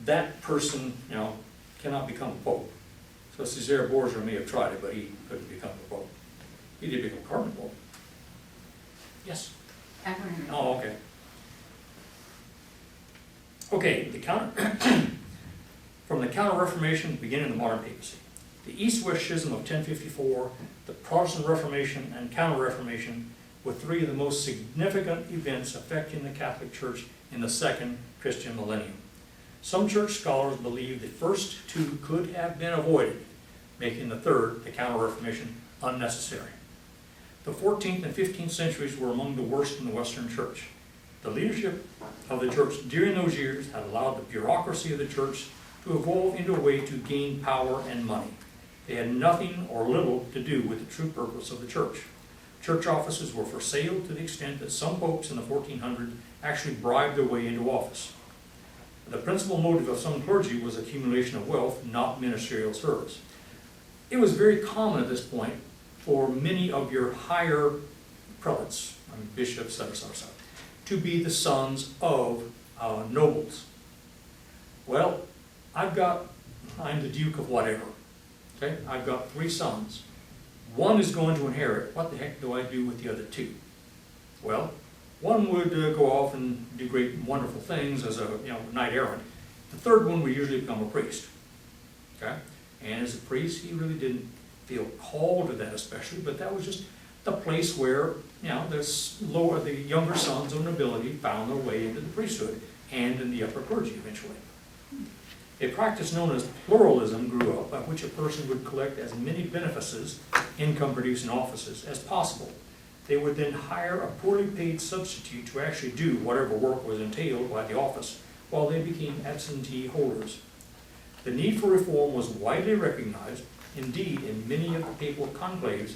that person, you know, cannot become a pope. So Caesar Borgia may have tried it, but he couldn't become a pope. He did become cardinal pope. Yes? I want to know. Oh, okay. Okay, from the Counterreformation, beginning of the modern papacy. The East-West Schism of 1054, the Protestant Reformation, and Counter-Reformation were three of the most significant events affecting the Catholic Church in the second Christian millennium. Some church scholars believe the first two could have been avoided, making the third, the Counter-Reformation, unnecessary. The 14th and 15th centuries were among the worst in the Western Church. The leadership of the church during those years had allowed the bureaucracy of the church to evolve into a way to gain power and money. They had nothing or little to do with the true purpose of the church. Church offices were for sale to the extent that some popes in the 1400s actually bribed their way into office. The principal motive of some clergy was accumulation of wealth, not ministerial service. It was very common at this point for many of your higher prelates, bishops, etc., to be the sons of nobles. Well, I'm the Duke of whatever. Okay, I've got 3 sons. One is going to inherit. What the heck do I do with the other 2? Well, one would go off and do great, wonderful things as a knight errant. The third one would usually become a priest. Okay, and as a priest, he really didn't feel called to that especially, but that was just the place where the younger sons of nobility found their way into the priesthood and in the upper clergy eventually. A practice known as pluralism grew up, by which a person would collect as many benefices, income-producing offices, as possible. They would then hire a poorly paid substitute to actually do whatever work was entailed by the office, while they became absentee holders. The need for reform was widely recognized. Indeed, in many of the papal conclaves,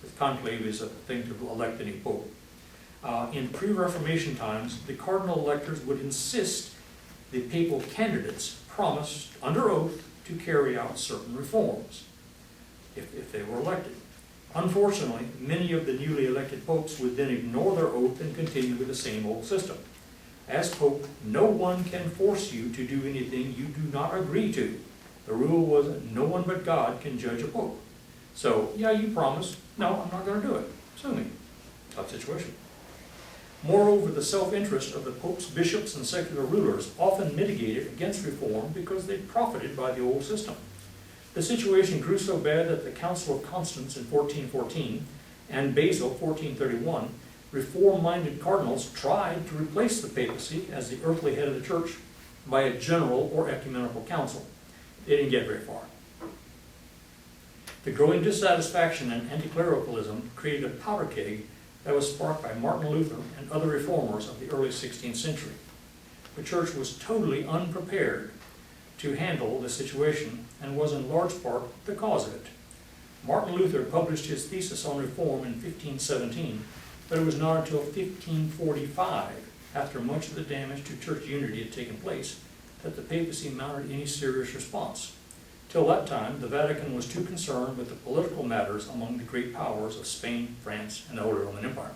the conclave is a thing to elect a new pope. In pre-Reformation times, the cardinal electors would insist the papal candidates promised under oath to carry out certain reforms if they were elected. Unfortunately, many of the newly elected popes would then ignore their oath and continue with the same old system. As pope, no one can force you to do anything you do not agree to. The rule was no one but God can judge a pope. So, yeah, you promised. No, I'm not going to do it. Sue me. Tough situation. Moreover, the self-interest of the popes, bishops, and secular rulers often mitigated against reform because they profited by the old system. The situation grew so bad that the Council of Constance in 1414 and Basil 1431, reform-minded cardinals tried to replace the papacy as the earthly head of the church by a general or ecumenical council. They didn't get very far. The growing dissatisfaction and anti-clericalism created a powder keg that was sparked by Martin Luther and other reformers of the early 16th century. The church was totally unprepared to handle the situation and was in large part the cause of it. Martin Luther published his thesis on reform in 1517, but it was not until 1545, after much of the damage to church unity had taken place, that the papacy mounted any serious response. Till that time, the Vatican was too concerned with the political matters among the great powers of Spain, France, and the Holy Roman Empire.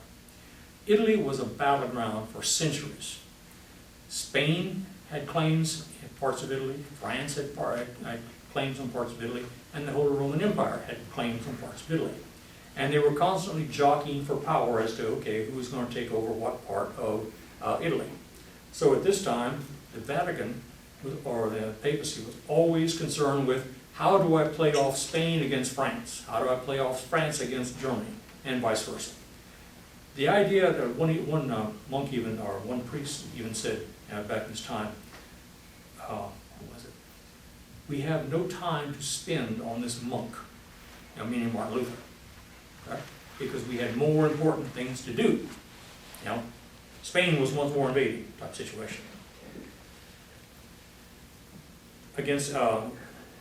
Italy was a battleground for centuries. Spain had claims in parts of Italy, France had claims on parts of Italy, and the Holy Roman Empire had claims on parts of Italy. And they were constantly jockeying for power as to, okay, who was going to take over what part of Italy. So at this time, the Vatican, or the papacy, was always concerned with how do I play off Spain against France? How do I play off France against Germany? And vice versa. The idea that one monk even, or one priest even said back in his time, what was it? We have no time to spend on this monk, meaning Martin Luther, okay? Because we had more important things to do. Spain was once more invading type situation. Against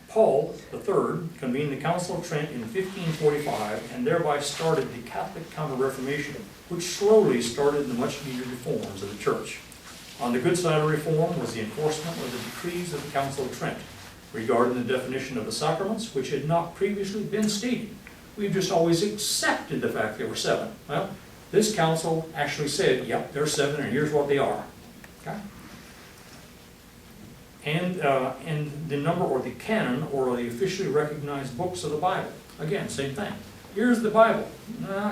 Paul III convened the Council of Trent in 1545 and thereby started the Catholic Counter-Reformation, which slowly started the much-needed reforms of the Church. On the good side of reform was the enforcement of the decrees of the Council of Trent regarding the definition of the sacraments, which had not previously been stated. We've just always accepted the fact there were 7. Well, this council actually said, yep, there are 7, and here's what they are. Okay? And the number, or the canon, or the officially recognized books of the Bible. Again, same thing. Here's the Bible.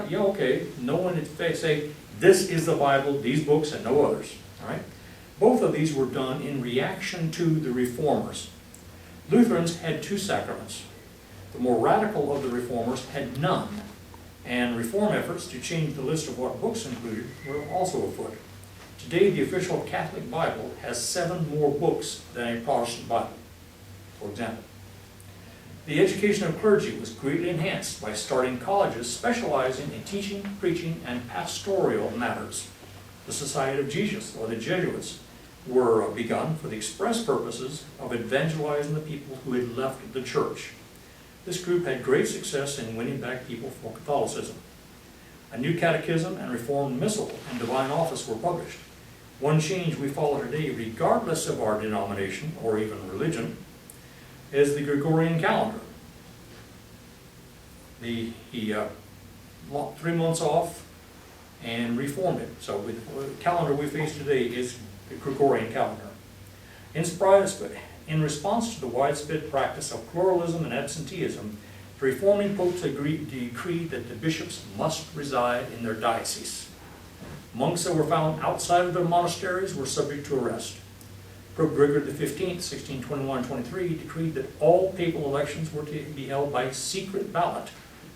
Yeah, okay. No one would say, This is the Bible, these books, and no others. All right? Both of these were done in reaction to the Reformers. Lutherans had 2 sacraments. The more radical of the Reformers had none, and reform efforts to change the list of what books included were also afoot. Today, the official Catholic Bible has 7 more books than a Protestant Bible, for example. The education of clergy was greatly enhanced by starting colleges specializing in teaching, preaching, and pastoral matters. The Society of Jesus, or the Jesuits, were begun for the express purposes of evangelizing the people who had left the church. This group had great success in winning back people for Catholicism. A new catechism and reformed missal and divine office were published. One change we follow today, regardless of our denomination or even religion, is the Gregorian calendar. He locked 3 months off and reformed it. So the calendar we face today is the Gregorian calendar. In response to the widespread practice of pluralism and absenteeism, the reforming popes decreed that the bishops must reside in their diocese. Monks that were found outside of their monasteries were subject to arrest. Pope Gregory XV, 1621-23, decreed that all papal elections were to be held by secret ballot,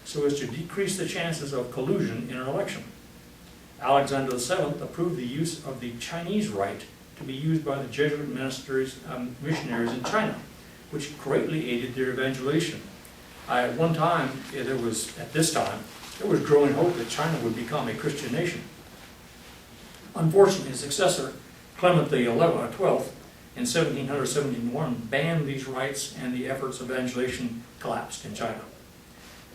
so as to decrease the chances of collusion in an election. Alexander VII approved the use of the Chinese rite to be used by the Jesuit missionaries in China, which greatly aided their evangelization. At this time, there was growing hope that China would become a Christian nation. Unfortunately, his successor, Clement XII, in 1771, banned these rites, and the efforts of evangelization collapsed in China.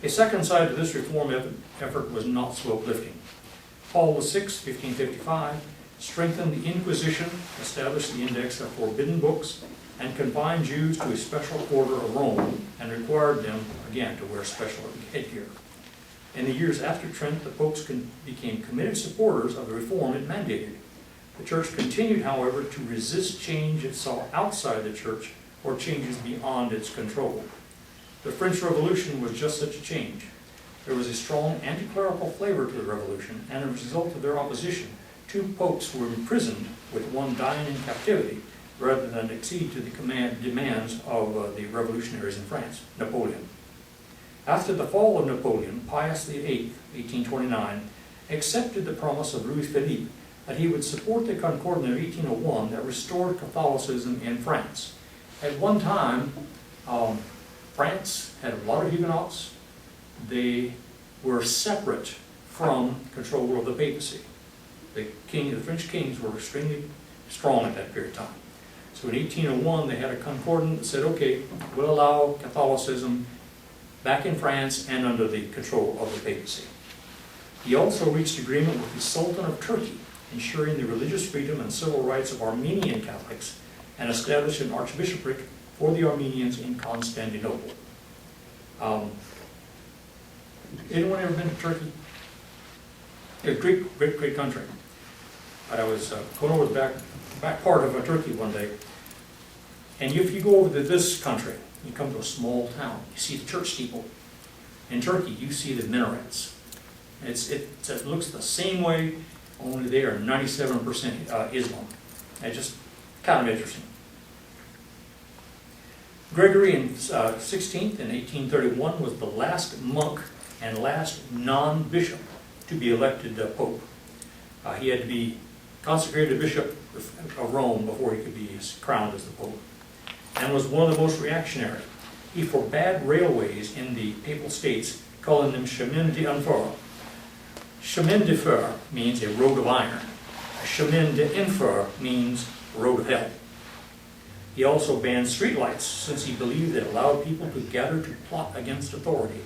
A second side to this reform effort was not so uplifting. Paul VI, 1555, strengthened the Inquisition, established the index of forbidden books, and confined Jews to a special order of Rome, and required them, again, to wear special headgear. In the years after Trent, the popes became committed supporters of the reform it mandated. The church continued, however, to resist change it saw outside the church or changes beyond its control. The French Revolution was just such a change. There was a strong anti-clerical flavor to the revolution, and as a result of their opposition, 2 popes were imprisoned, with one dying in captivity, rather than accede to the demands of the revolutionaries in France, Napoleon. After the fall of Napoleon, Pius VIII, 1829, accepted the promise of Louis Philippe that he would support the Concordat of 1801 that restored Catholicism in France. At one time, France had a lot of Huguenots. They were separate from control of the papacy. The French kings were extremely strong at that period of time. So in 1801, they had a concordat that said, okay, we'll allow Catholicism back in France and under the control of the papacy. He also reached agreement with the Sultan of Turkey, ensuring the religious freedom and civil rights of Armenian Catholics, and established an archbishopric for the Armenians in Constantinople. Anyone ever been to Turkey? It's a great, great, great country. I was going over the back part of Turkey one day, and if you go over to this country, you come to a small town, you see the church steeple. In Turkey, you see the minarets. It looks the same way, only they are 97% Islam. It's just kind of interesting. Gregory XVI in 1831 was the last monk and last non-bishop to be elected pope. He had to be consecrated a bishop of Rome before he could be crowned as the pope, and was one of the most reactionary. He forbade railways in the papal states, calling them chemin d'enfer. Chemin de fer means a road of iron. Chemin d'enfer means road of hell. He also banned streetlights, since he believed it allowed people to gather to plot against authority.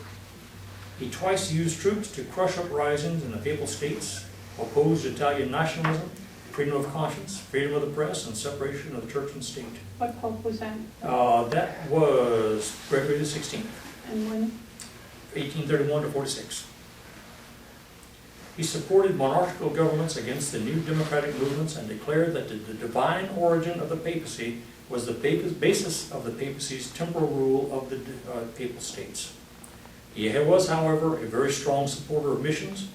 He twice used troops to crush uprisings in the papal states, opposed Italian nationalism, freedom of conscience, freedom of the press, and separation of the church and state. What pope was that? That was Gregory XVI, And when? 1831 to 46. He supported monarchical governments against the new democratic movements and declared that the divine origin of the papacy was the basis of the papacy's temporal rule of the papal states. He was, however, a very strong supporter of missions,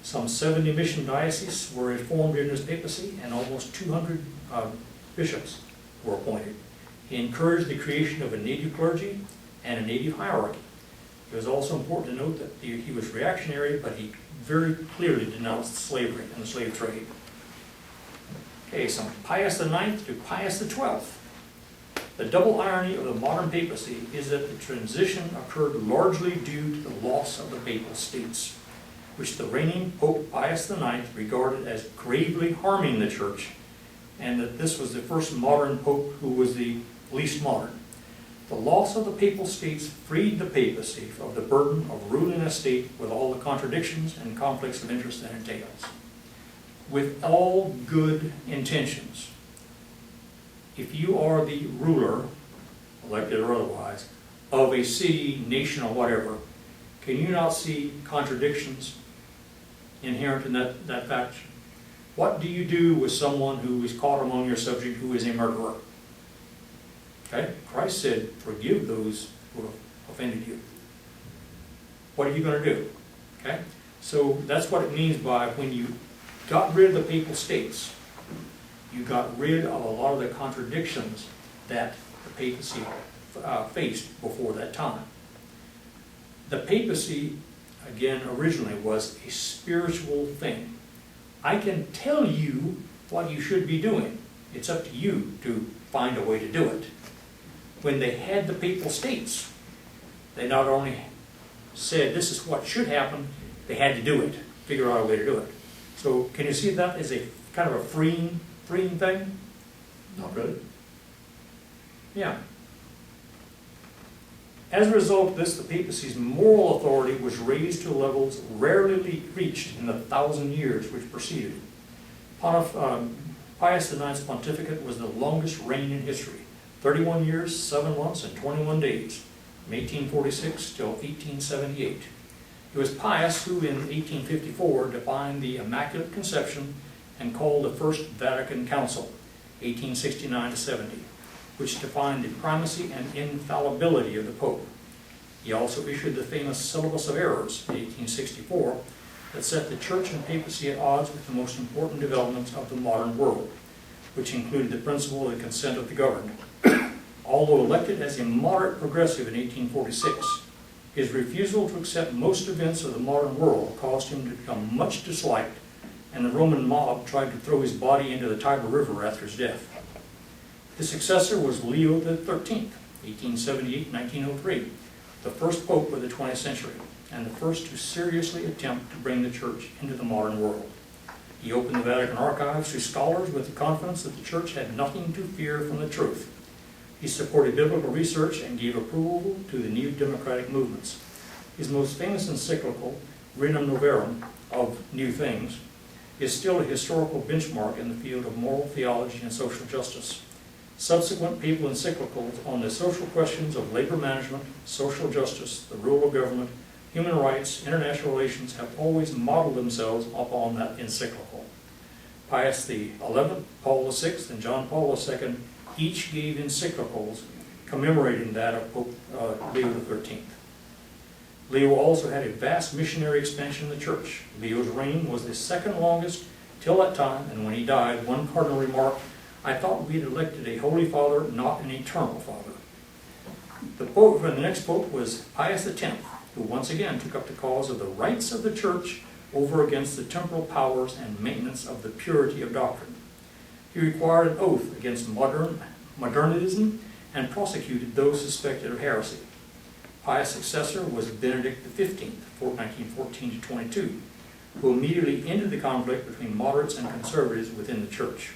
Some 70 mission dioceses were reformed during his papacy, and almost 200 bishops were appointed. He encouraged the creation of a native clergy and a native hierarchy. It was also important to note that he was reactionary, but he very clearly denounced slavery and the slave trade. Okay, so Pius IX to Pius XII. The double irony of the modern papacy is that the transition occurred largely due to the loss of the papal states, which the reigning Pope Pius IX regarded as gravely harming the Church, and that this was the first modern pope who was the least modern. The loss of the papal states freed the papacy of the burden of ruling a state with all the contradictions and conflicts of interest that entails. With all good intentions, if you are the ruler, elected or otherwise, of a city, nation, or whatever, can you not see contradictions inherent in that fact? What do you do with someone who is caught among your subject who is a murderer? Okay? Christ said, forgive those who have offended you. What are you going to do? Okay? So that's what it means by when you got rid of the papal states, you got rid of a lot of the contradictions that the papacy faced before that time. The papacy, again, originally was a spiritual thing. I can tell you what you should be doing. It's up to you to find a way to do it. When they had the papal states, they not only said this is what should happen, they had to do it, figure out a way to do it. So can you see that as a kind of a freeing thing? Not really. Yeah. As a result of this, the papacy's moral authority was raised to levels rarely reached in the 1,000 years which preceded it. Pius IX's pontificate was the longest reign in history, 31 years, 7 months, and 21 days, from 1846 till 1878. It was Pius who, in 1854, defined the Immaculate Conception and called the First Vatican Council, 1869-70, which defined the primacy and infallibility of the Pope. He also issued the famous Syllabus of Errors, in 1864, that set the Church and papacy at odds with the most important developments of the modern world, which included the principle of the consent of the governed. Although elected as a moderate progressive in 1846, his refusal to accept most events of the modern world caused him to become much disliked, and the Roman mob tried to throw his body into the Tiber River after his death. His successor was Leo XIII, 1878-1903, the first pope of the 20th century, and the first to seriously attempt to bring the Church into the modern world. He opened the Vatican archives to scholars with the confidence that the Church had nothing to fear from the truth. He supported biblical research and gave approval to the new democratic movements. His most famous encyclical, Rerum Novarum, of New Things, is still a historical benchmark in the field of moral theology and social justice. Subsequent papal encyclicals on the social questions of labor management, social justice, the rule of government, human rights, international relations have always modeled themselves upon that encyclical. Pius XI, Paul VI, and John Paul II each gave encyclicals commemorating that of Pope Leo XIII. Leo also had a vast missionary expansion of the Church. Leo's reign was the second longest till that time, and when he died, one cardinal remarked, "I thought we had elected a Holy Father, not an eternal Father." The next pope was Pius X, who once again took up the cause of the rights of the Church over against the temporal powers and maintenance of the purity of doctrine. He required an oath against modernism and prosecuted those suspected of heresy. Pius' successor was Benedict XV, 1914-22, who immediately ended the conflict between moderates and conservatives within the Church.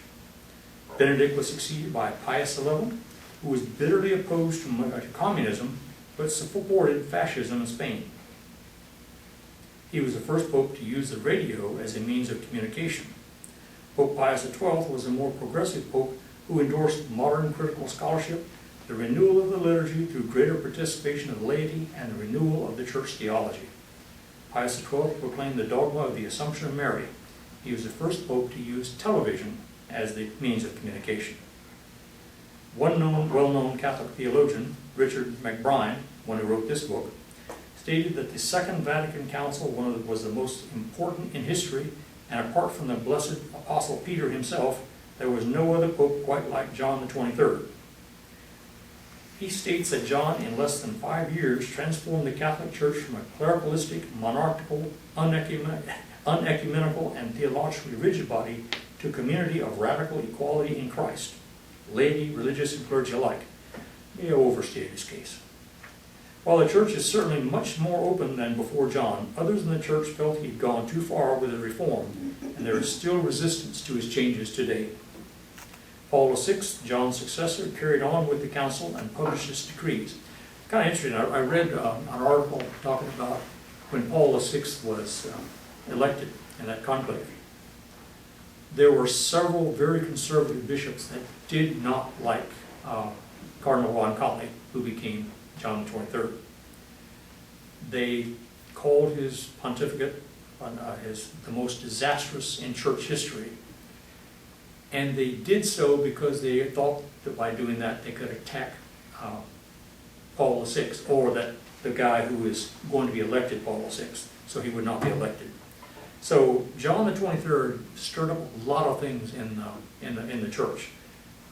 Benedict was succeeded by Pius XI, who was bitterly opposed to communism, but supported fascism in Spain. He was the first pope to use the radio as a means of communication. Pope Pius XII was a more progressive pope who endorsed modern critical scholarship, the renewal of the liturgy through greater participation of the laity, and the renewal of the church theology. Pius XII proclaimed the dogma of the Assumption of Mary. He was the first pope to use television as the means of communication. One well-known Catholic theologian, Richard McBride, one who wrote this book, stated that the Second Vatican Council was the most important in history, and apart from the blessed Apostle Peter himself, there was no other pope quite like John the 23rd. He states that John, in less than 5 years, transformed the Catholic Church from a clericalistic, monarchical, unecumenical, and theologically rigid body to a community of radical equality in Christ, laity, religious, and clergy alike. He overstated his case. While the church is certainly much more open than before John, others in the church felt he'd gone too far with his reform, and there is still resistance to his changes today. Paul VI, John's successor, carried on with the council and published his decrees. Kind of interesting, I read an article talking about when Paul VI was elected in that conclave. There were several very conservative bishops that did not like Cardinal Roncalli, who became John the 23rd. They called his pontificate the most disastrous in church history. And they did so because they thought that by doing that they could attack Paul VI, or that the guy who is going to be elected Paul VI, so he would not be elected. So John the 23rd stirred up a lot of things in the church.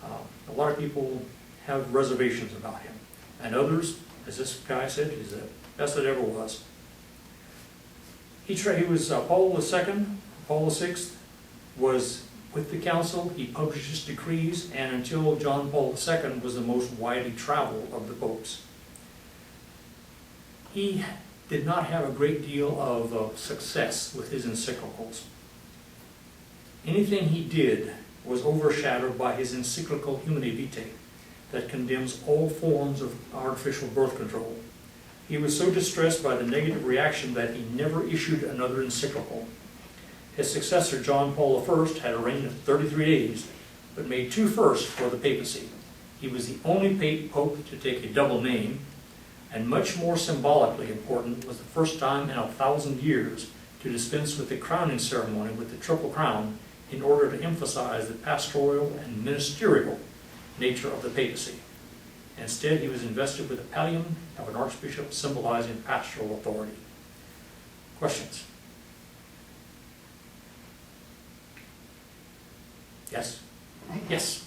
A lot of people have reservations about him, and others, as this guy said, he's the best that ever was. He was Paul II. Paul VI was with the council. He published his decrees, and until John Paul II was the most widely traveled of the popes. He did not have a great deal of success with his encyclicals. Anything he did was overshadowed by his encyclical Humanae Vitae that condemns all forms of artificial birth control. He was so distressed by the negative reaction that he never issued another encyclical. His successor, John Paul I, had a reign of 33 days, but made 2 firsts for the papacy. He was the only pope to take a double name, and much more symbolically important, was the first time in 1,000 years to dispense with the crowning ceremony with the Triple Crown in order to emphasize the pastoral and ministerial nature of the papacy. Instead, he was invested with the pallium of an archbishop symbolizing pastoral authority. Questions? Yes? Yes?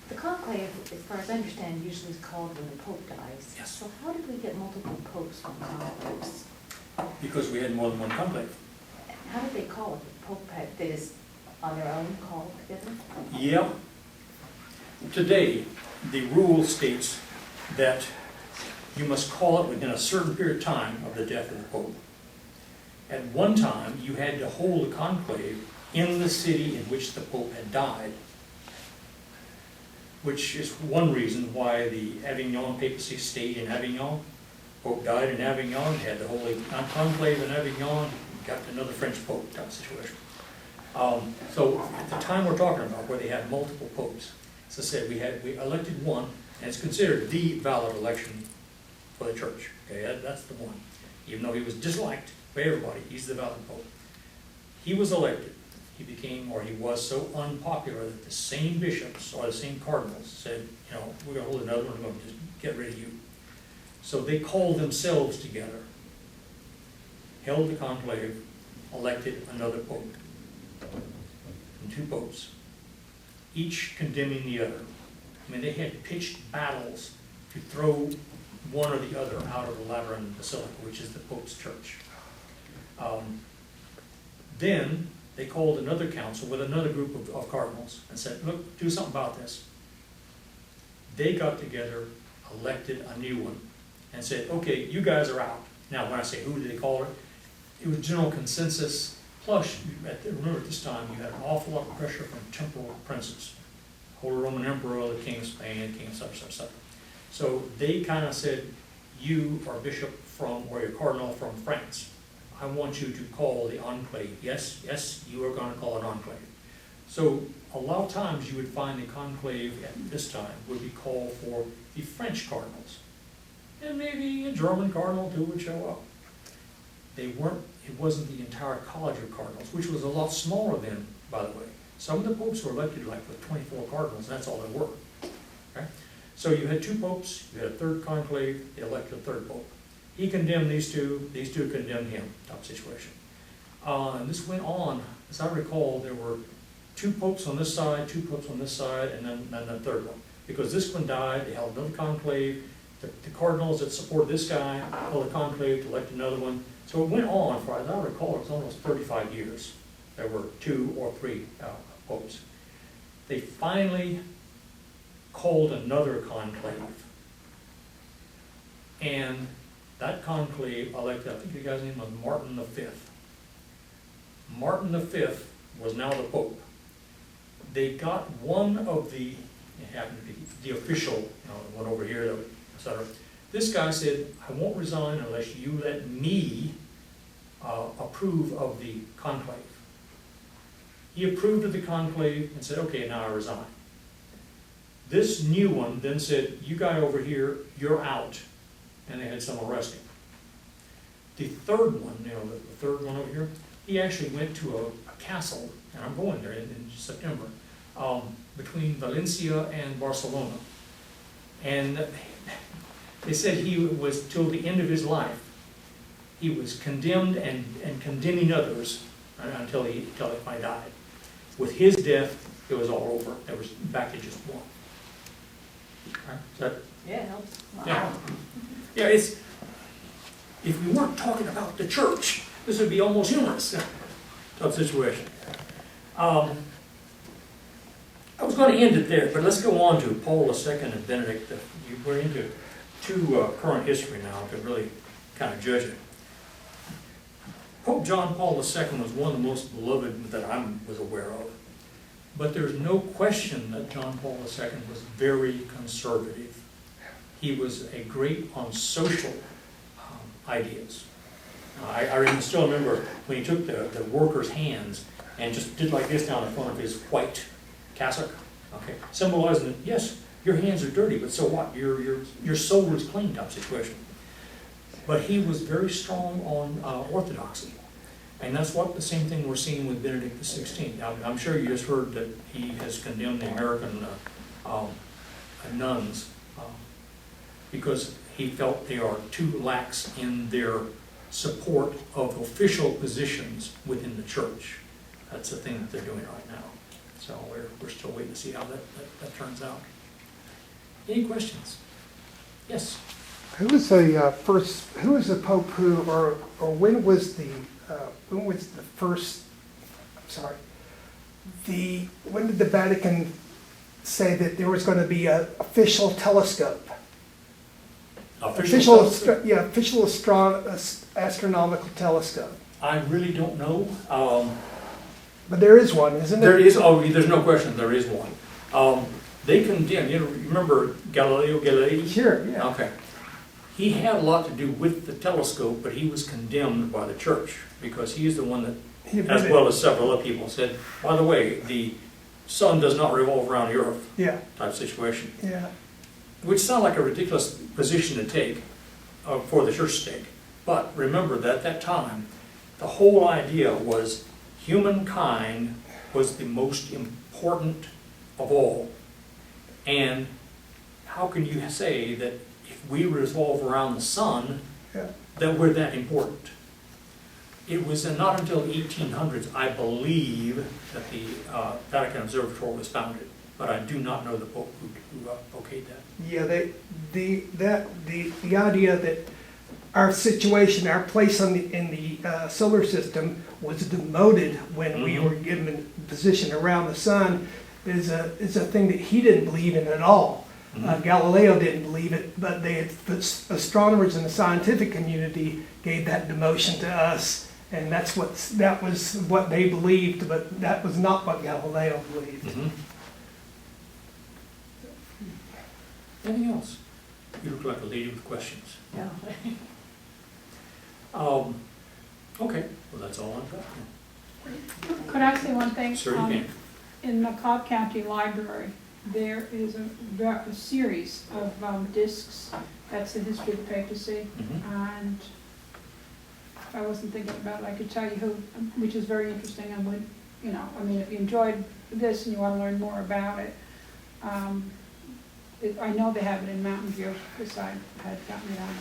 The conclave, as far as I understand, usually is called when the Pope dies. Yes. So how did we get multiple popes from conclaves? Because we had more than one conclave. How did they call it? The Pope had, they just on their own called together? Yeah. Today, the rule states that you must call it within a certain period of time of the death of the Pope. At one time, you had to hold a conclave in the city in which the Pope had died, which is one reason why the Avignon papacy stayed in Avignon. Pope died in Avignon, had the Holy Conclave in Avignon, got another French Pope type situation. So at the time we're talking about, where they had multiple popes, as I said, we elected one, and it's considered the valid election for the church. Okay, that's the one. Even though he was disliked by everybody, he's the valid pope. He was elected. He became, or he was so unpopular that the same bishops or the same cardinals said, you know, we're going to hold another one, we're going to just get rid of you. So they called themselves together, held the conclave, elected another pope, and 2 popes, each condemning the other. I mean, they had pitched battles to throw one or the other out of the Lateran Basilica, which is the Pope's church. Then they called another council with another group of cardinals and said, look, do something about this. They got together, elected a new one, and said, okay, you guys are out. Now, when I say who did they call it, it was general consensus. Plus, remember at this time, you had an awful lot of pressure from temporal princes. Holy Roman Emperor, the King of Spain, the King of such. So they kind of said, you are bishop from, or your cardinal from France. I want you to call the enclave. Yes, you are going to call it enclave. So a lot of times you would find the conclave at this time would be called for the French cardinals. And maybe a German cardinal too would show up. It wasn't the entire college of cardinals, which was a lot smaller then, by the way. Some of the popes were elected like with 24 cardinals, that's all there were. Okay? So you had two popes, you had a third conclave, they elected a third pope. He condemned these two condemned him, type situation. And this went on, as I recall, there were two popes on this side, two popes on this side, and then the third one. Because this one died, they held another conclave, the cardinals that supported this guy held a conclave to elect another one. So it went on for, as I recall, it was almost 35 years. There were 2 or 3 popes. They finally called another conclave. And that conclave elected, I think the guy's name was Martin V. Martin V was now the pope. They got one of the, it happened to be the official, the one over here, etc. This guy said, I won't resign unless you let me approve of the conclave. He approved of the conclave and said, okay, now I resign. This new one then said, you guy over here, you're out. And they had some arresting. The third one, the third one over here, he actually went to a castle, and I'm going there in September, between Valencia and Barcelona. And they said he was, till the end of his life, he was condemned and condemning others until he finally died. With his death, it was all over. It was back to just one. Right? Is that? Yeah, it helps. Yeah. Yeah, it's, if we weren't talking about the church, this would be almost humorous type situation. I was going to end it there, but let's go on to Paul II and Benedict. We're into too current history now to really kind of judge it. Pope John Paul II was one of the most beloved that I was aware of. But there's no question that John Paul II was very conservative. He was a great on social ideas. I still remember when he took the workers' hands and just did like this down in front of his white cassock, okay, symbolizing that, yes, your hands are dirty, but so what? Your soul is clean type situation. But he was very strong on orthodoxy. And that's what the same thing we're seeing with Benedict XVI. Now, I'm sure you just heard that he has condemned the American nuns because he felt they are too lax in their support of official positions within the church. That's the thing that they're doing right now. So we're still waiting to see how that turns out. Any questions? Yes. Who was the Pope who, or when was the first, when did the Vatican say that there was going to be an official telescope? Official astronomical telescope. I really don't know. But there is one, isn't There there? is, there's no question, there is one. They condemned, you remember Galileo Galilei? Sure, yeah. Okay. He had a lot to do with the telescope, but he was condemned by the church because he is the one that, as well as several other people, said, by the way, the sun does not revolve around the earth. Yeah. Type situation. Yeah. Which sounds like a ridiculous position to take for the church to take. But remember that at that time, the whole idea was humankind was the most important of all. And how can you say that if we revolve around the sun, that we're that important? It was not until the 1800s, I believe, that the Vatican Observatory was founded. But I do not know the Pope who okayed that. Yeah, the idea that our situation, our place in the solar system was demoted when we were given a position around the sun is a thing that he didn't believe in at all. Galileo didn't believe it, but astronomers in the scientific community gave that demotion to us, and that was what they believed, but that was not what Galileo believed. Anything else? You look like a lady with questions. No. Okay, well that's all I've got. Could I say one thing? Sure you can. In the Cobb County Library, there is a series of discs. That's the history of the papacy. And if I wasn't thinking about it, I could tell you who, which is very interesting. I would, if you enjoyed this and you want to learn more about it, I know they have it in Mountain View, because I had gotten it on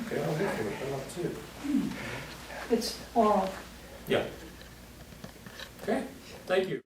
there. Okay, I'll look for it, I'd love to see it. It's oral. Yeah. Okay, thank you.